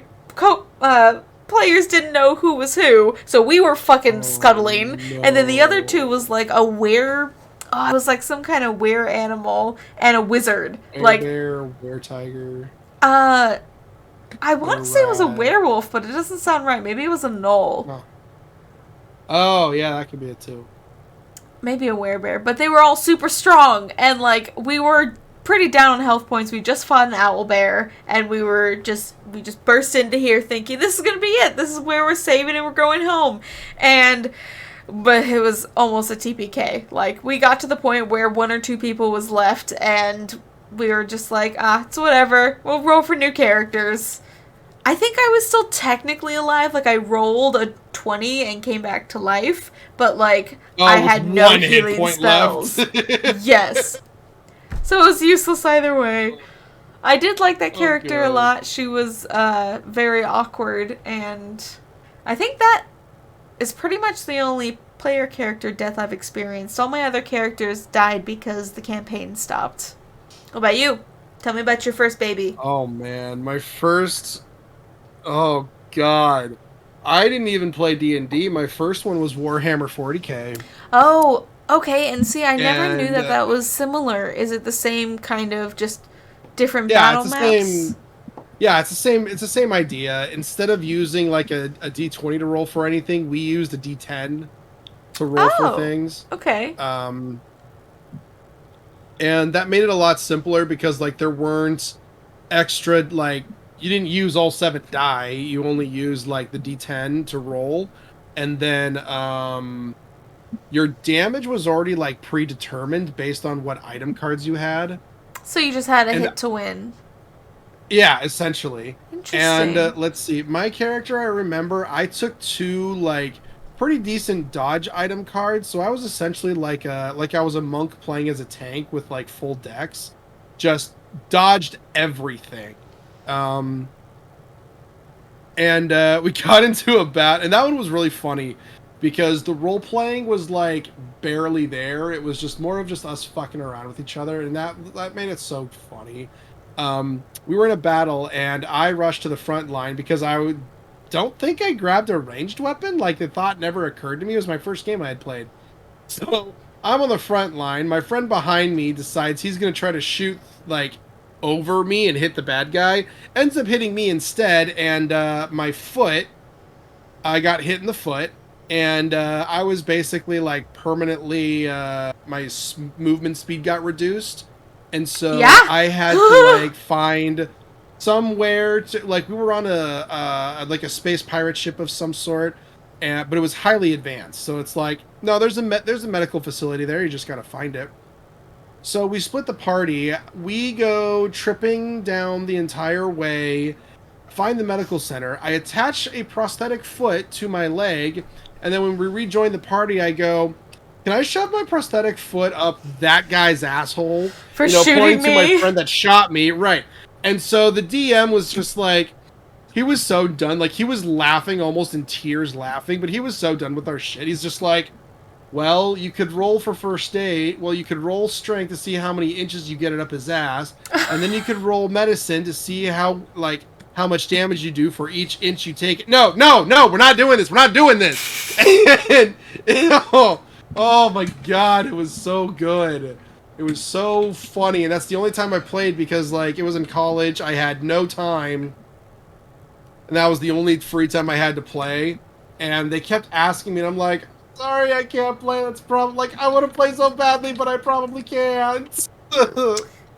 Speaker 1: players didn't know who was who. So we were fucking scuttling. No. And then the other 2 was like a it was like some kind of were animal and a wizard.
Speaker 2: Were tiger.
Speaker 1: I want to say it was a werewolf, but it doesn't sound right. Maybe it was a gnoll.
Speaker 2: Oh, yeah, that could be it too.
Speaker 1: Maybe a werebear. But they were all super strong, and like we were pretty down on health points. We just fought an owlbear, and we just burst into here thinking this is gonna be it. This is where we're saving and we're going home. But it was almost a TPK. Like we got to the point where 1 or 2 people was left, and we were just like, it's whatever. We'll roll for new characters. I think I was still technically alive. Like, I rolled a 20 and came back to life. But, like, I had no healing spells. Yes. So it was useless either way. I did like that character a lot. She was very awkward. And I think that is pretty much the only player character death I've experienced. All my other characters died because the campaign stopped. What about you? Tell me about your first baby.
Speaker 2: Oh man, my first. Oh god, I didn't even play D&D. My first one was Warhammer 40K,
Speaker 1: Oh, okay. And see, I never knew
Speaker 2: and
Speaker 1: that that was similar. Is it the same kind of just different
Speaker 2: yeah, it's
Speaker 1: battle
Speaker 2: the
Speaker 1: maps?
Speaker 2: same. Yeah, it's the same. It's the same idea. Instead of using like a D20 to roll for anything, we used a D10 to roll for
Speaker 1: Oh,
Speaker 2: things.
Speaker 1: okay.
Speaker 2: Um, and that made it a lot simpler because like there weren't extra like you didn't use all 7 die. You only used like the D10 to roll, and then your damage was already like predetermined based on what item cards you had.
Speaker 1: So you just had a
Speaker 2: And
Speaker 1: hit to win.
Speaker 2: yeah, essentially. And
Speaker 1: Interesting.
Speaker 2: let's see, my character, I remember I took 2 like pretty decent dodge item cards, so I was essentially like I was a monk playing as a tank with like full decks, just dodged everything. Um, and we got into a bat, and that one was really funny because the role playing was like barely there. It was just more of just us fucking around with each other, and that made it so funny. We were in a battle, and I rushed to the front line because don't think I grabbed a ranged weapon. Like the thought never occurred to me. It was my first game I had played, so I'm on the front line. My friend behind me decides he's gonna try to shoot like over me and hit the bad guy. Ends up hitting me instead, and my foot. I got hit in the foot, and I was basically like permanently. My movement speed got reduced, and so
Speaker 1: Yeah.
Speaker 2: I had to like find somewhere to like we were on a space pirate ship of some sort, and but it was highly advanced. So it's like no, there's a medical facility there. You just gotta find it. So we split the party. We go tripping down the entire way, find the medical center. I attach a prosthetic foot to my leg, and then when we rejoin the party, I go, "Can I shove my prosthetic foot up that guy's asshole?"
Speaker 1: For
Speaker 2: Pointing
Speaker 1: shooting
Speaker 2: to my
Speaker 1: me.
Speaker 2: friend that shot me. Right. And so the DM was just like, he was so done. Like, he was laughing, almost in tears laughing, but he was so done with our shit. He's just like, well, you could roll for first aid. Well, you could roll strength to see how many inches you get it up his ass, and then you could roll medicine to see how much damage you do for each inch you take. No, no, no, we're not doing this. We're not doing this. And, oh my god, it was so good. It was so funny, and that's the only time I played because like it was in college. I had no time, and that was the only free time I had to play. And they kept asking me, and I'm like, sorry, I can't play. That's probably like I want to play so badly, but I probably can't.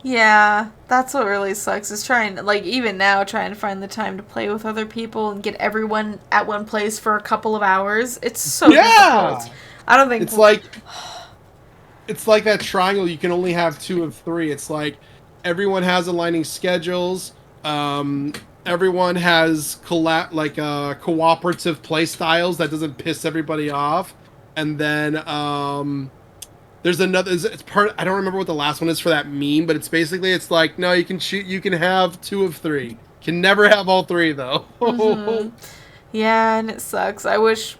Speaker 1: Yeah, that's what really sucks is trying, like, even now, trying to find the time to play with other people and get everyone at one place for a couple of hours. It's so
Speaker 2: Yeah,
Speaker 1: difficult. I don't think.
Speaker 2: it's like that triangle. You can only have 2 of 3. It's like everyone has aligning schedules. Everyone has cooperative play styles that doesn't piss everybody off, and then there's another. It's part. I don't remember what the last one is for that meme, but it's basically it's like no, you can shoot. You can have 2 of 3. Can never have all 3 though.
Speaker 1: Mm-hmm. Yeah, and it sucks. I wish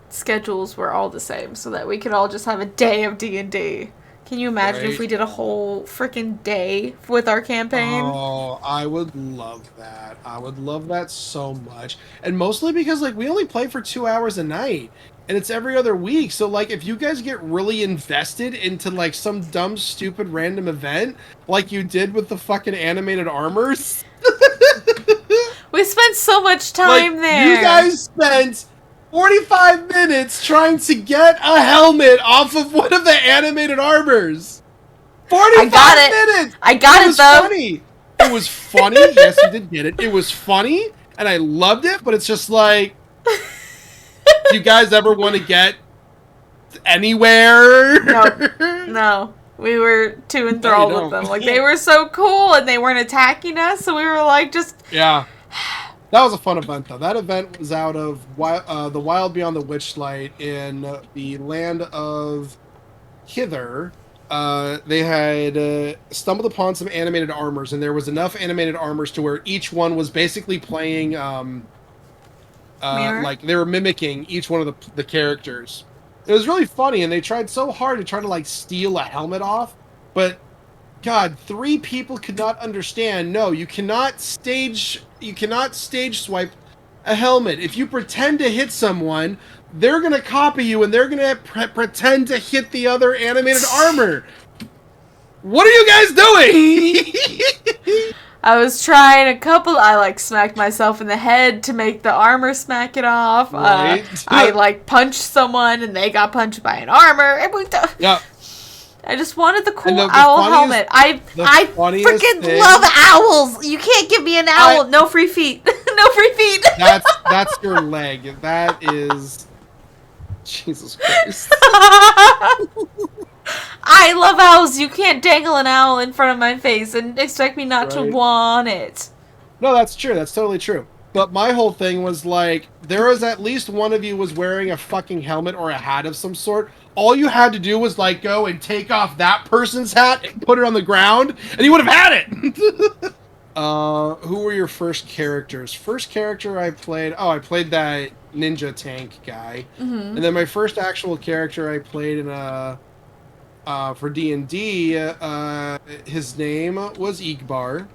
Speaker 1: schedules were all the same so that we could all just have a day of D&D. Can you imagine if
Speaker 2: Right?
Speaker 1: we did a whole freaking day with our campaign?
Speaker 2: Oh, I would love that. I would love that so much. And mostly because like we only play for 2 hours a night and it's every other week. So like if you guys get really invested into like some dumb stupid random event like you did with the fucking animated armors,
Speaker 1: We spent so much
Speaker 2: like
Speaker 1: time
Speaker 2: you
Speaker 1: there.
Speaker 2: guys spent 45 minutes trying to get a helmet off of one of the animated armors.
Speaker 1: I got
Speaker 2: 45
Speaker 1: it.
Speaker 2: minutes!
Speaker 1: I got
Speaker 2: It
Speaker 1: it
Speaker 2: was
Speaker 1: though.
Speaker 2: funny. It was funny. Yes, you did get it. It was funny, and I loved it, but it's just like, do you guys ever want to get anywhere?
Speaker 1: No, no. We were too enthralled with them. Like, they were so cool and they weren't attacking us, so we were like, just.
Speaker 2: Yeah. That was a fun event, though. That event was out of the Wild Beyond the Witchlight in the land of Hither. They had stumbled upon some animated armors, and there was enough animated armors to where each one was basically playing
Speaker 1: Mirror?
Speaker 2: Like they were mimicking each one of the characters. It was really funny, and they tried so hard to try to like steal a helmet off, but God, 3 people could not understand. No, you cannot stage swipe a helmet. If you pretend to hit someone, they're gonna copy you and they're gonna pretend to hit the other animated armor. What are you guys doing?
Speaker 1: I was trying a couple. I like smacked myself in the head to make the armor smack it off.
Speaker 2: Right.
Speaker 1: I like punched someone and they got punched by an armor.
Speaker 2: Yeah.
Speaker 1: I just wanted the cool
Speaker 2: the
Speaker 1: owl helmet. I freaking love owls. You can't give me an owl. No free feet. No free feet.
Speaker 2: That's your leg. That is Jesus Christ.
Speaker 1: I love owls. You can't dangle an owl in front of my face and expect me not to want it.
Speaker 2: No, that's true. That's totally true. But my whole thing was like, there was at least one of you was wearing a fucking helmet or a hat of some sort. All you had to do was like go and take off that person's hat and put it on the ground, and you would have had it. Who were your first characters? First character I played. Oh, I played that ninja tank guy, and then my first actual character I played in a. For D&D, his name was Igbar.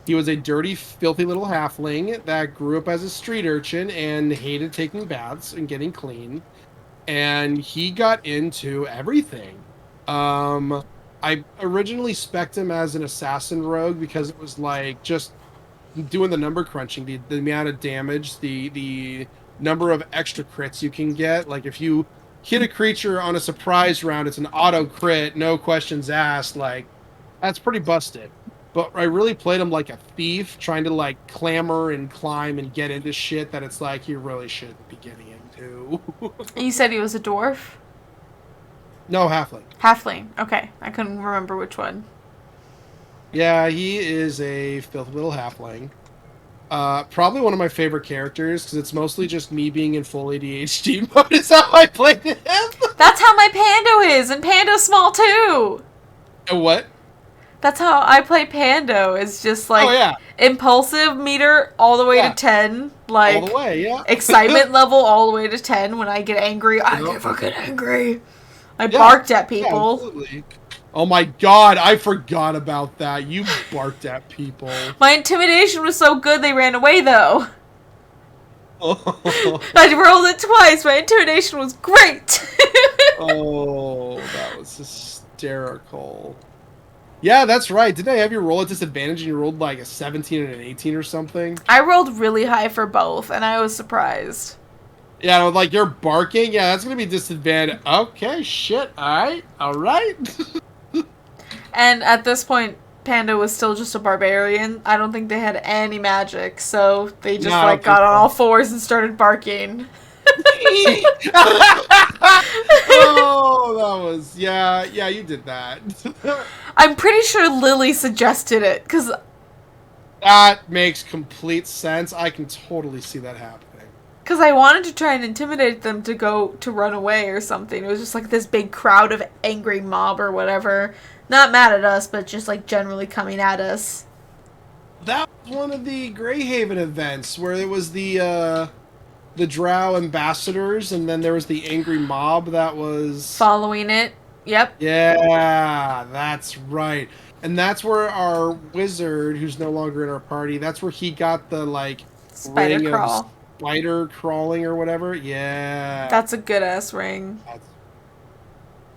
Speaker 2: He was a dirty, filthy little halfling that grew up as a street urchin and hated taking baths and getting clean. And he got into everything. I originally spec'd him as an assassin rogue because it was like just doing the number crunching, the amount of damage, the number of extra crits you can get. Like if you hit a creature on a surprise round, it's an auto crit, no questions asked. Like, that's pretty busted. But I really played him like a thief, trying to like clamber and climb and get into shit that it's like you really shouldn't be getting into.
Speaker 1: You said he was a dwarf?
Speaker 2: No, halfling.
Speaker 1: Halfling. Okay, I couldn't remember which one.
Speaker 2: Yeah, he is a filthy little halfling. Probably one of my favorite characters, because it's mostly just me being in full ADHD mode is how I played him.
Speaker 1: That's how my Pando is, and Pando's small too!
Speaker 2: And what?
Speaker 1: That's how I play Pando, is just like impulsive meter all the way to 10. Like,
Speaker 2: all the way, yeah.
Speaker 1: Excitement level all the way to 10. When I get angry, I get fucking angry. I barked at people.
Speaker 2: Yeah, absolutely. Oh my god, I forgot about that. You barked at people.
Speaker 1: My intimidation was so good they ran away, though. I rolled it twice. My intimidation was great.
Speaker 2: Oh, that was hysterical. Yeah, that's right. Didn't I have you roll at disadvantage and you rolled like a 17 and an 18 or something?
Speaker 1: I rolled really high for both, and I was surprised.
Speaker 2: Yeah, like you're barking? Yeah, that's going to be disadvantage. Okay, shit. All right.
Speaker 1: And at this point, Panda was still just a barbarian. I don't think they had any magic, so they just got on all fours and started barking.
Speaker 2: Oh, that was yeah, you did that.
Speaker 1: I'm pretty sure Lily suggested it, because
Speaker 2: that makes complete sense. I can totally see that happening.
Speaker 1: Because I wanted to try and intimidate them to run away or something. It was just like this big crowd of angry mob or whatever. Not mad at us, but just like generally coming at us.
Speaker 2: That was one of the Greyhaven events where it was the Drow ambassadors, and then there was the angry mob that was
Speaker 1: following it. Yep.
Speaker 2: Yeah, that's right. And that's where our wizard, who's no longer in our party, that's where he got the like
Speaker 1: spider crawl.
Speaker 2: Spider crawling or whatever. Yeah.
Speaker 1: That's a good ass ring.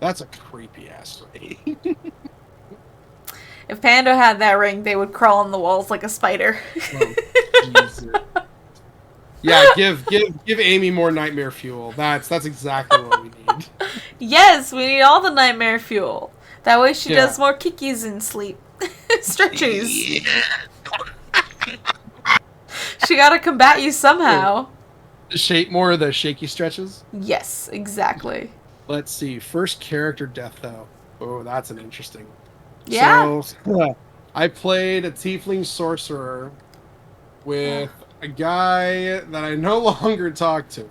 Speaker 2: That's a creepy ass ring.
Speaker 1: If Pando had that ring, they would crawl on the walls like a spider.
Speaker 2: Oh, Jesus. Yeah, give Amy more nightmare fuel. That's exactly what we need.
Speaker 1: Yes, we need all the nightmare fuel. That way she does more kickies in sleep. Stretches. She gotta combat you somehow.
Speaker 2: More of the shaky stretches?
Speaker 1: Yes, exactly.
Speaker 2: Let's see. First character death, though. Oh, that's an interesting one.
Speaker 1: Yeah.
Speaker 2: So, I played a tiefling sorcerer with a guy that I no longer talk to.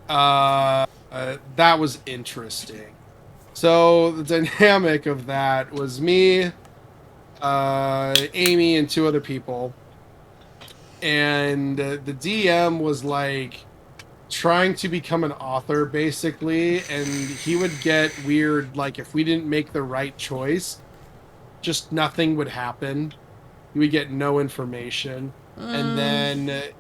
Speaker 2: That was interesting. So the dynamic of that was me, Amy, and 2 other people. and the DM was like trying to become an author basically, and he would get weird, like if we didn't make the right choice, just nothing would happen. We would get no information. And then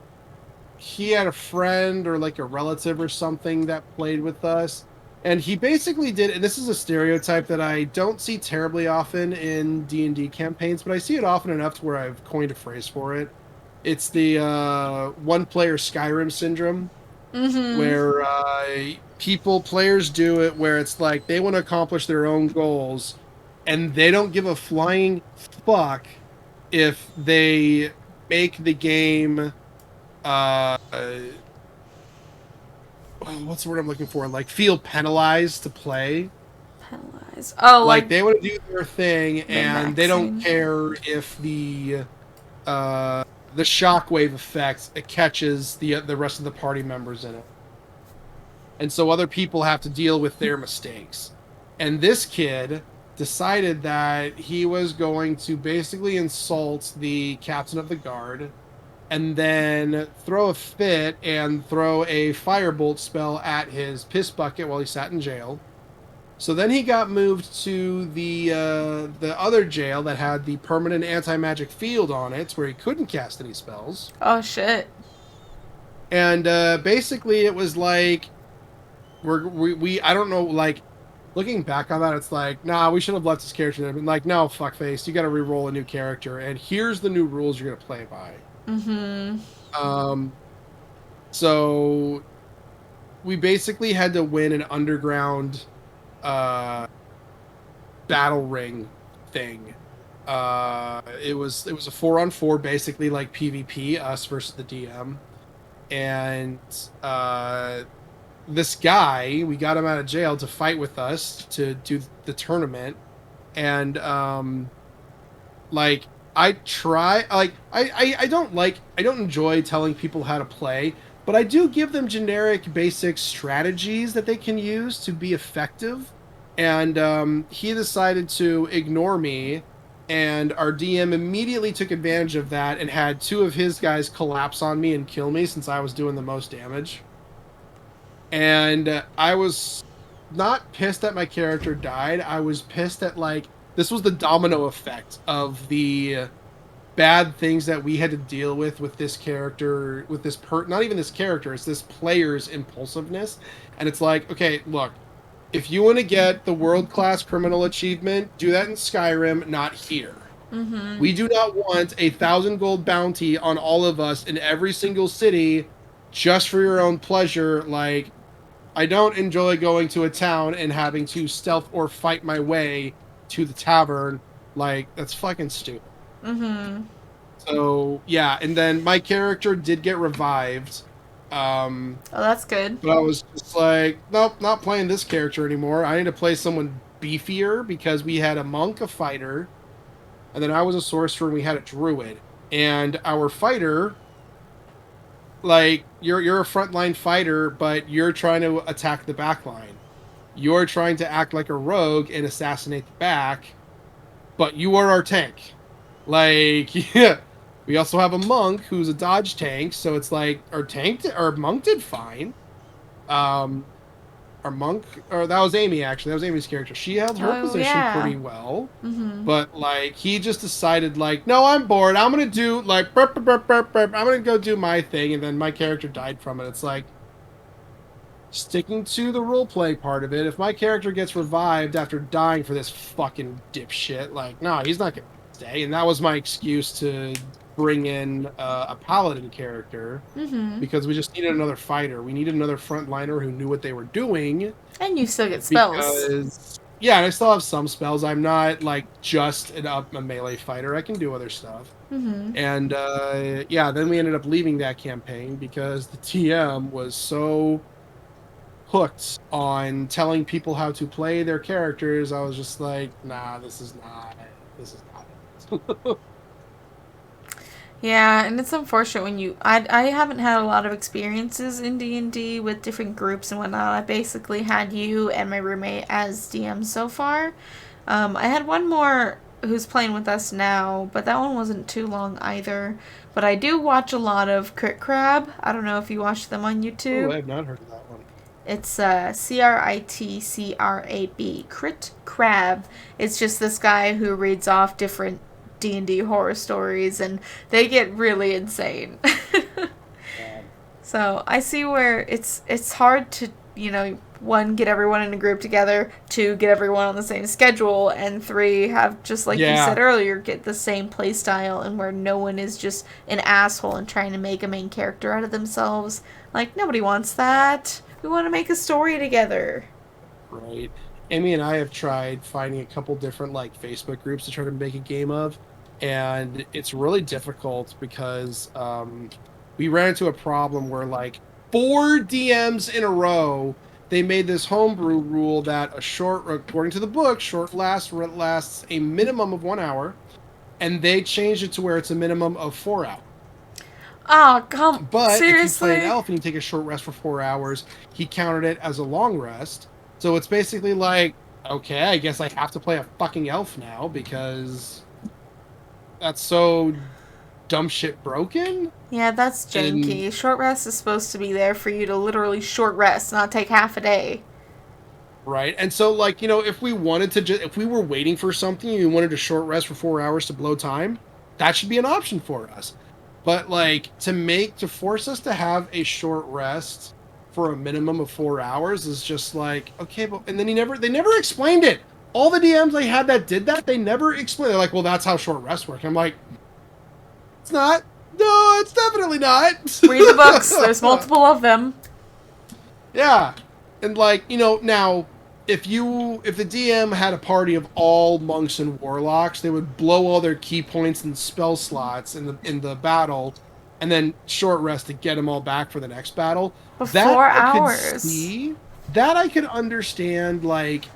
Speaker 2: he had a friend or like a relative or something that played with us, and he basically did, and this is a stereotype that I don't see terribly often in D&D campaigns, but I see it often enough to where I've coined a phrase for it. It's the one player Skyrim syndrome, where players do it where it's like they want to accomplish their own goals and they don't give a flying fuck if they make the game what's the word I'm looking for, like feel penalized to play.
Speaker 1: Penalize. Oh,
Speaker 2: Like
Speaker 1: like
Speaker 2: they want to do their thing and they don't
Speaker 1: maxing.
Speaker 2: care if the shockwave effect, it catches the rest of the party members in it. And so other people have to deal with their mistakes. And this kid decided that he was going to basically insult the captain of the guard and then throw a fit and throw a firebolt spell at his piss bucket while he sat in jail. So then he got moved to the other jail that had the permanent anti-magic field on it, where he couldn't cast any spells.
Speaker 1: Oh shit.
Speaker 2: And basically it was like we I don't know, like looking back on that, it's like, nah, we should have left this character there. But like, no, fuckface, you got to re-roll a new character, and here's the new rules you're gonna play by. So we basically had to win an underground battle ring thing. It was a 4-on-4, basically like PvP, us versus the DM, and this guy, we got him out of jail to fight with us to do the tournament, and like I try, like I don't enjoy telling people how to play, but I do give them generic basic strategies that they can use to be effective. And he decided to ignore me, and our DM immediately took advantage of that and had two of his guys collapse on me and kill me since I was doing the most damage. And I was not pissed that my character died. I was pissed that, like, this was the domino effect of the bad things that we had to deal with this character, with this not even this character, it's this player's impulsiveness. And it's like, okay, look, if you want to get the world-class criminal achievement, do that in Skyrim, not here. We do not want 1,000 gold bounty on all of us in every single city just for your own pleasure. Like, I don't enjoy going to a town and having to stealth or fight my way to the tavern. Like, that's fucking stupid. So, yeah, and then my character did get revived.
Speaker 1: Oh, that's good.
Speaker 2: But I was just like, nope, not playing this character anymore. I need to play someone beefier, because we had a monk, a fighter, and then I was a sorcerer, and we had a druid. And our fighter, like, you're a frontline fighter, but you're trying to attack the back line. You're trying to act like a rogue and assassinate the back, but you are our tank. Like, yeah. We also have a monk who's a dodge tank, so it's like our monk did fine. Our monk, or that was Amy, actually. That was Amy's character. She held her position pretty well. But like, he just decided, like, no, I'm bored. I'm gonna do like burp, burp, burp, burp. I'm gonna go do my thing, and then my character died from it. It's like, sticking to the roleplay part of it. If my character gets revived after dying for this fucking dipshit, like, no, he's not gonna stay. And that was my excuse to bring in a paladin character, because we just needed another fighter. We needed another frontliner who knew what they were doing.
Speaker 1: And you still get spells.
Speaker 2: Because, yeah, I still have some spells. I'm not like just a melee fighter. I can do other stuff. And yeah, then we ended up leaving that campaign because the TM was so hooked on telling people how to play their characters. I was just like, nah, this is not it.
Speaker 1: Yeah, and it's unfortunate when I haven't had a lot of experiences in D&D with different groups and whatnot. I basically had you and my roommate as DMs so far. I had one more who's playing with us now, but that one wasn't too long either. But I do watch a lot of Crit Crab. I don't know if you watch them on YouTube.
Speaker 2: Oh, I have not heard of that one.
Speaker 1: It's CRITCRAB, Crit Crab. It's just this guy who reads off different D&D horror stories, and they get really insane. So I see where it's hard to, you know, 1, get everyone in a group together, 2, get everyone on the same schedule, and 3, have, just like you said earlier, get the same play style, and where no one is just an asshole and trying to make a main character out of themselves. Like, nobody wants that. We want to make a story together.
Speaker 2: Right. Amy and I have tried finding a couple different, like, Facebook groups to try to make a game of, and it's really difficult because we ran into a problem where, like, 4 DMs in a row, they made this homebrew rule that according to the book, short lasts a minimum of 1 hour, and they changed it to where it's a minimum of 4 hours.
Speaker 1: Oh,
Speaker 2: But
Speaker 1: seriously?
Speaker 2: if you play an elf and you take a short rest for 4 hours, he counted it as a long rest. So it's basically like, okay, I guess I have to play a fucking elf now because that's so dumb shit broken.
Speaker 1: Yeah, that's janky. Short rest is supposed to be there for you to literally short rest, not take half a day.
Speaker 2: Right. And so, like, you know, if we wanted to if we were waiting for something and we wanted to short rest for 4 hours to blow time, that should be an option for us. But, like, to force us to have a short rest for a minimum of 4 hours is just like, okay, but, and then they never explained it. All the DMs I had that did that, they never explained. They're like, well, that's how short rest work. I'm like, it's not. No, it's definitely not.
Speaker 1: Read the books. There's multiple of them.
Speaker 2: Yeah. And, like, you know, now, if the DM had a party of all monks and warlocks, they would blow all their key points and spell slots in the battle, and then short rest to get them all back for the next battle.
Speaker 1: But 4 hours.
Speaker 2: That I could understand, like,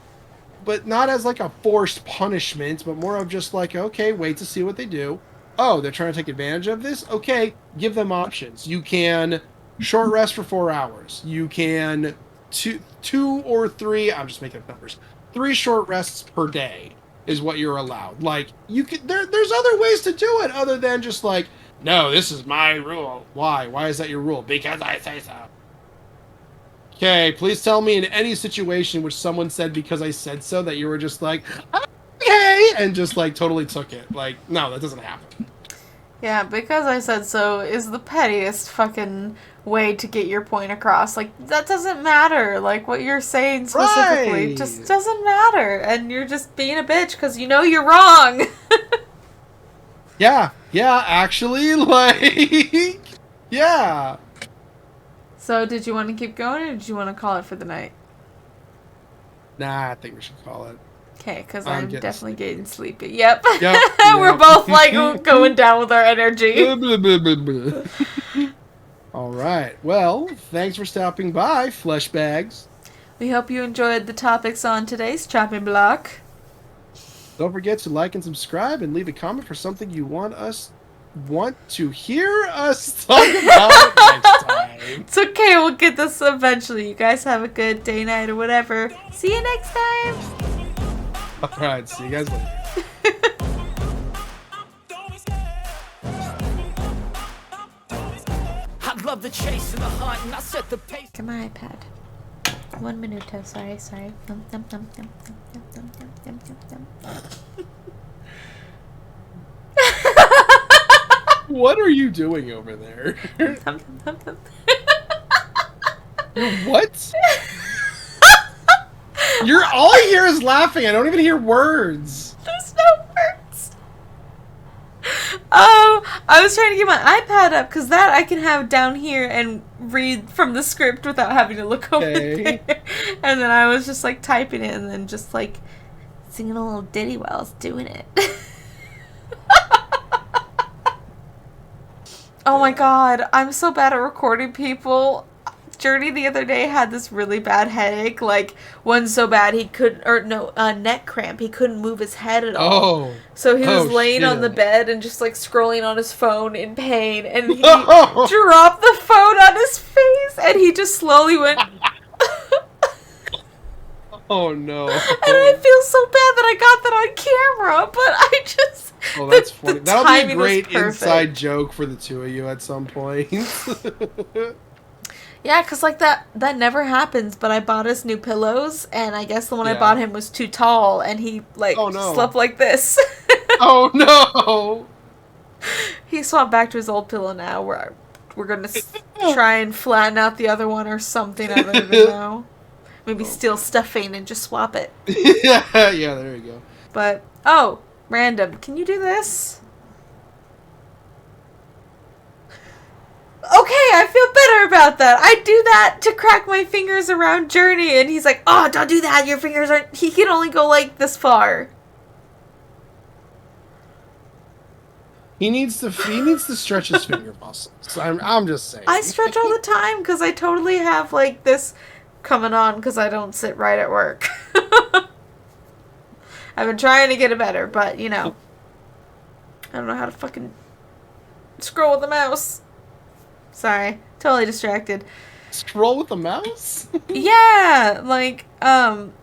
Speaker 2: but not as like a forced punishment, but more of just like, okay, wait to see what they do. Oh, they're trying to take advantage of this? Okay, give them options. You can short rest for 4 hours. You can two or 3, I'm just making up numbers, 3 short rests per day is what you're allowed. Like, you could, there's other ways to do it other than just like, no, this is my rule. Why is that your rule? Because I say so. Okay, please tell me in any situation which someone said because I said so that you were just like, okay, and just like totally took it. Like, no, that doesn't happen.
Speaker 1: Yeah, because I said so is the pettiest fucking way to get your point across. Like, that doesn't matter. Like, what you're saying specifically just doesn't matter. And you're just being a bitch because you know you're wrong.
Speaker 2: Yeah, actually, like, yeah.
Speaker 1: So, did you want to keep going, or did you want to call it for the night?
Speaker 2: Nah, I think we should call it.
Speaker 1: Okay, because I'm definitely getting sleepy. Yep.
Speaker 2: Yep.
Speaker 1: We're both, like, going down with our energy.
Speaker 2: All right. Well, thanks for stopping by, Flesh Bags.
Speaker 1: We hope you enjoyed the topics on today's chopping block.
Speaker 2: Don't forget to like and subscribe and leave a comment for something you want to hear us talk about next time.
Speaker 1: It's okay, we'll get this eventually. You guys have a good day, night, or whatever. See you next time.
Speaker 2: All right, see you guys later.
Speaker 3: I love the chase and the hunt, and I set the pace.
Speaker 1: Get my iPad. 1 minute. Sorry. Yum, yum, yum, yum, yum, yum, yum, yum, yum.
Speaker 2: What are you doing over there? What? All I hear is laughing. I don't even hear words.
Speaker 1: There's no words. I was trying to get my iPad up because that I can have down here and read from the script without having to look over there. And then I was just like typing it and then just like singing a little ditty while I was doing it. Oh my god, I'm so bad at recording people. Journey the other day had this really bad headache, like one so bad he couldn't, neck cramp. He couldn't move his head at all.
Speaker 2: Oh.
Speaker 1: So he was laying on the bed and just like scrolling on his phone in pain, and he dropped the phone on his face, and he just slowly went.
Speaker 2: Oh no.
Speaker 1: And I feel so bad that I got that on camera, but I just...
Speaker 2: Oh, that's
Speaker 1: the
Speaker 2: funny. That'll be a
Speaker 1: timing was
Speaker 2: great
Speaker 1: perfect.
Speaker 2: inside joke for the two of you at some point.
Speaker 1: Yeah, because, like, that never happens, but I bought us new pillows, and I guess the one I
Speaker 2: Yeah.
Speaker 1: bought him was too tall, and he, like,
Speaker 2: Oh, no.
Speaker 1: slept like this.
Speaker 2: Oh no!
Speaker 1: He swapped back to his old pillow now. We're gonna try and flatten out the other one or something. I don't even know. Maybe steal stuffing and just swap it.
Speaker 2: Yeah, there you go.
Speaker 1: But, oh, random. Can you do this? Okay, I feel better about that. I do that to crack my fingers around Journey, and he's like, oh, don't do that. Your fingers aren't... He can only go, like, this far.
Speaker 2: He needs to stretch his finger muscles. I'm just saying.
Speaker 1: I stretch all the time because I totally have, like, this coming on because I don't sit right at work. I've been trying to get it better, but, you know. I don't know how to fucking scroll with the mouse. Sorry. Totally distracted.
Speaker 2: Scroll with the mouse?
Speaker 1: Yeah, like,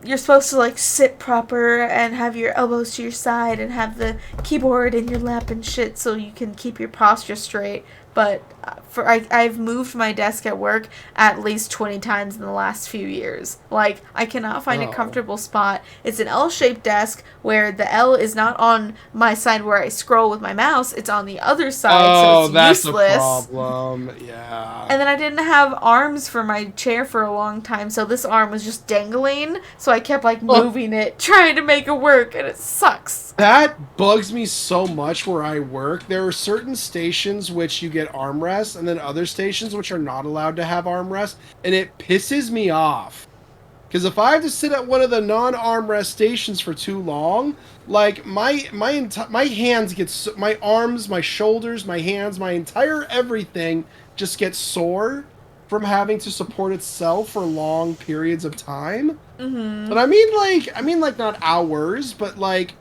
Speaker 1: you're supposed to, like, sit proper and have your elbows to your side and have the keyboard in your lap and shit so you can keep your posture straight. But I've moved my desk at work at least 20 times in the last few years. Like, I cannot find a comfortable spot. It's an L-shaped desk where the L is not on my side where I scroll with my mouse. It's on the other side, so it's
Speaker 2: that's
Speaker 1: useless.
Speaker 2: a problem. Yeah.
Speaker 1: And then I didn't have arms for my chair for a long time, so this arm was just dangling. So I kept, like, moving it, trying to make it work, and it sucks.
Speaker 2: That bugs me so much where I work. There are certain stations which you get armrests, and then other stations which are not allowed to have armrests, and it pisses me off. Because if I have to sit at one of the non-armrest stations for too long, like my hands get my arms, my shoulders, my hands, my entire everything just gets sore from having to support itself for long periods of time.
Speaker 1: Mm-hmm.
Speaker 2: But I mean like not hours, but like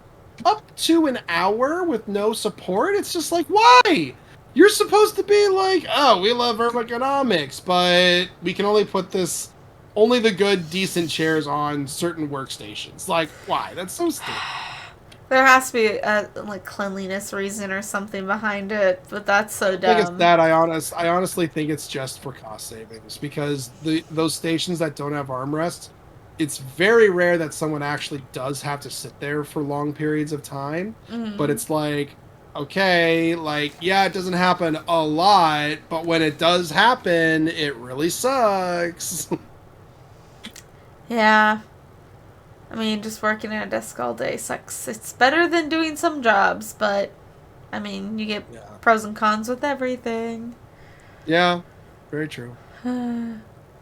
Speaker 2: up to an hour with no support. It's just like, why? You're supposed to be like, oh, we love ergonomics, but we can only put only the good, decent chairs on certain workstations. Like, why? That's so stupid.
Speaker 1: There has to be a, like, cleanliness reason or something behind it, but that's so dumb.
Speaker 2: I think it's that. I honestly think it's just for cost savings, because those stations that don't have armrests, it's very rare that someone actually does have to sit there for long periods of time.
Speaker 1: Mm-hmm.
Speaker 2: But it's like, okay, like, yeah, it doesn't happen a lot, but when it does happen, it really sucks.
Speaker 1: Yeah. I mean, just working at a desk all day sucks. It's better than doing some jobs, but, I mean, you get pros and cons with everything.
Speaker 2: Yeah, very true.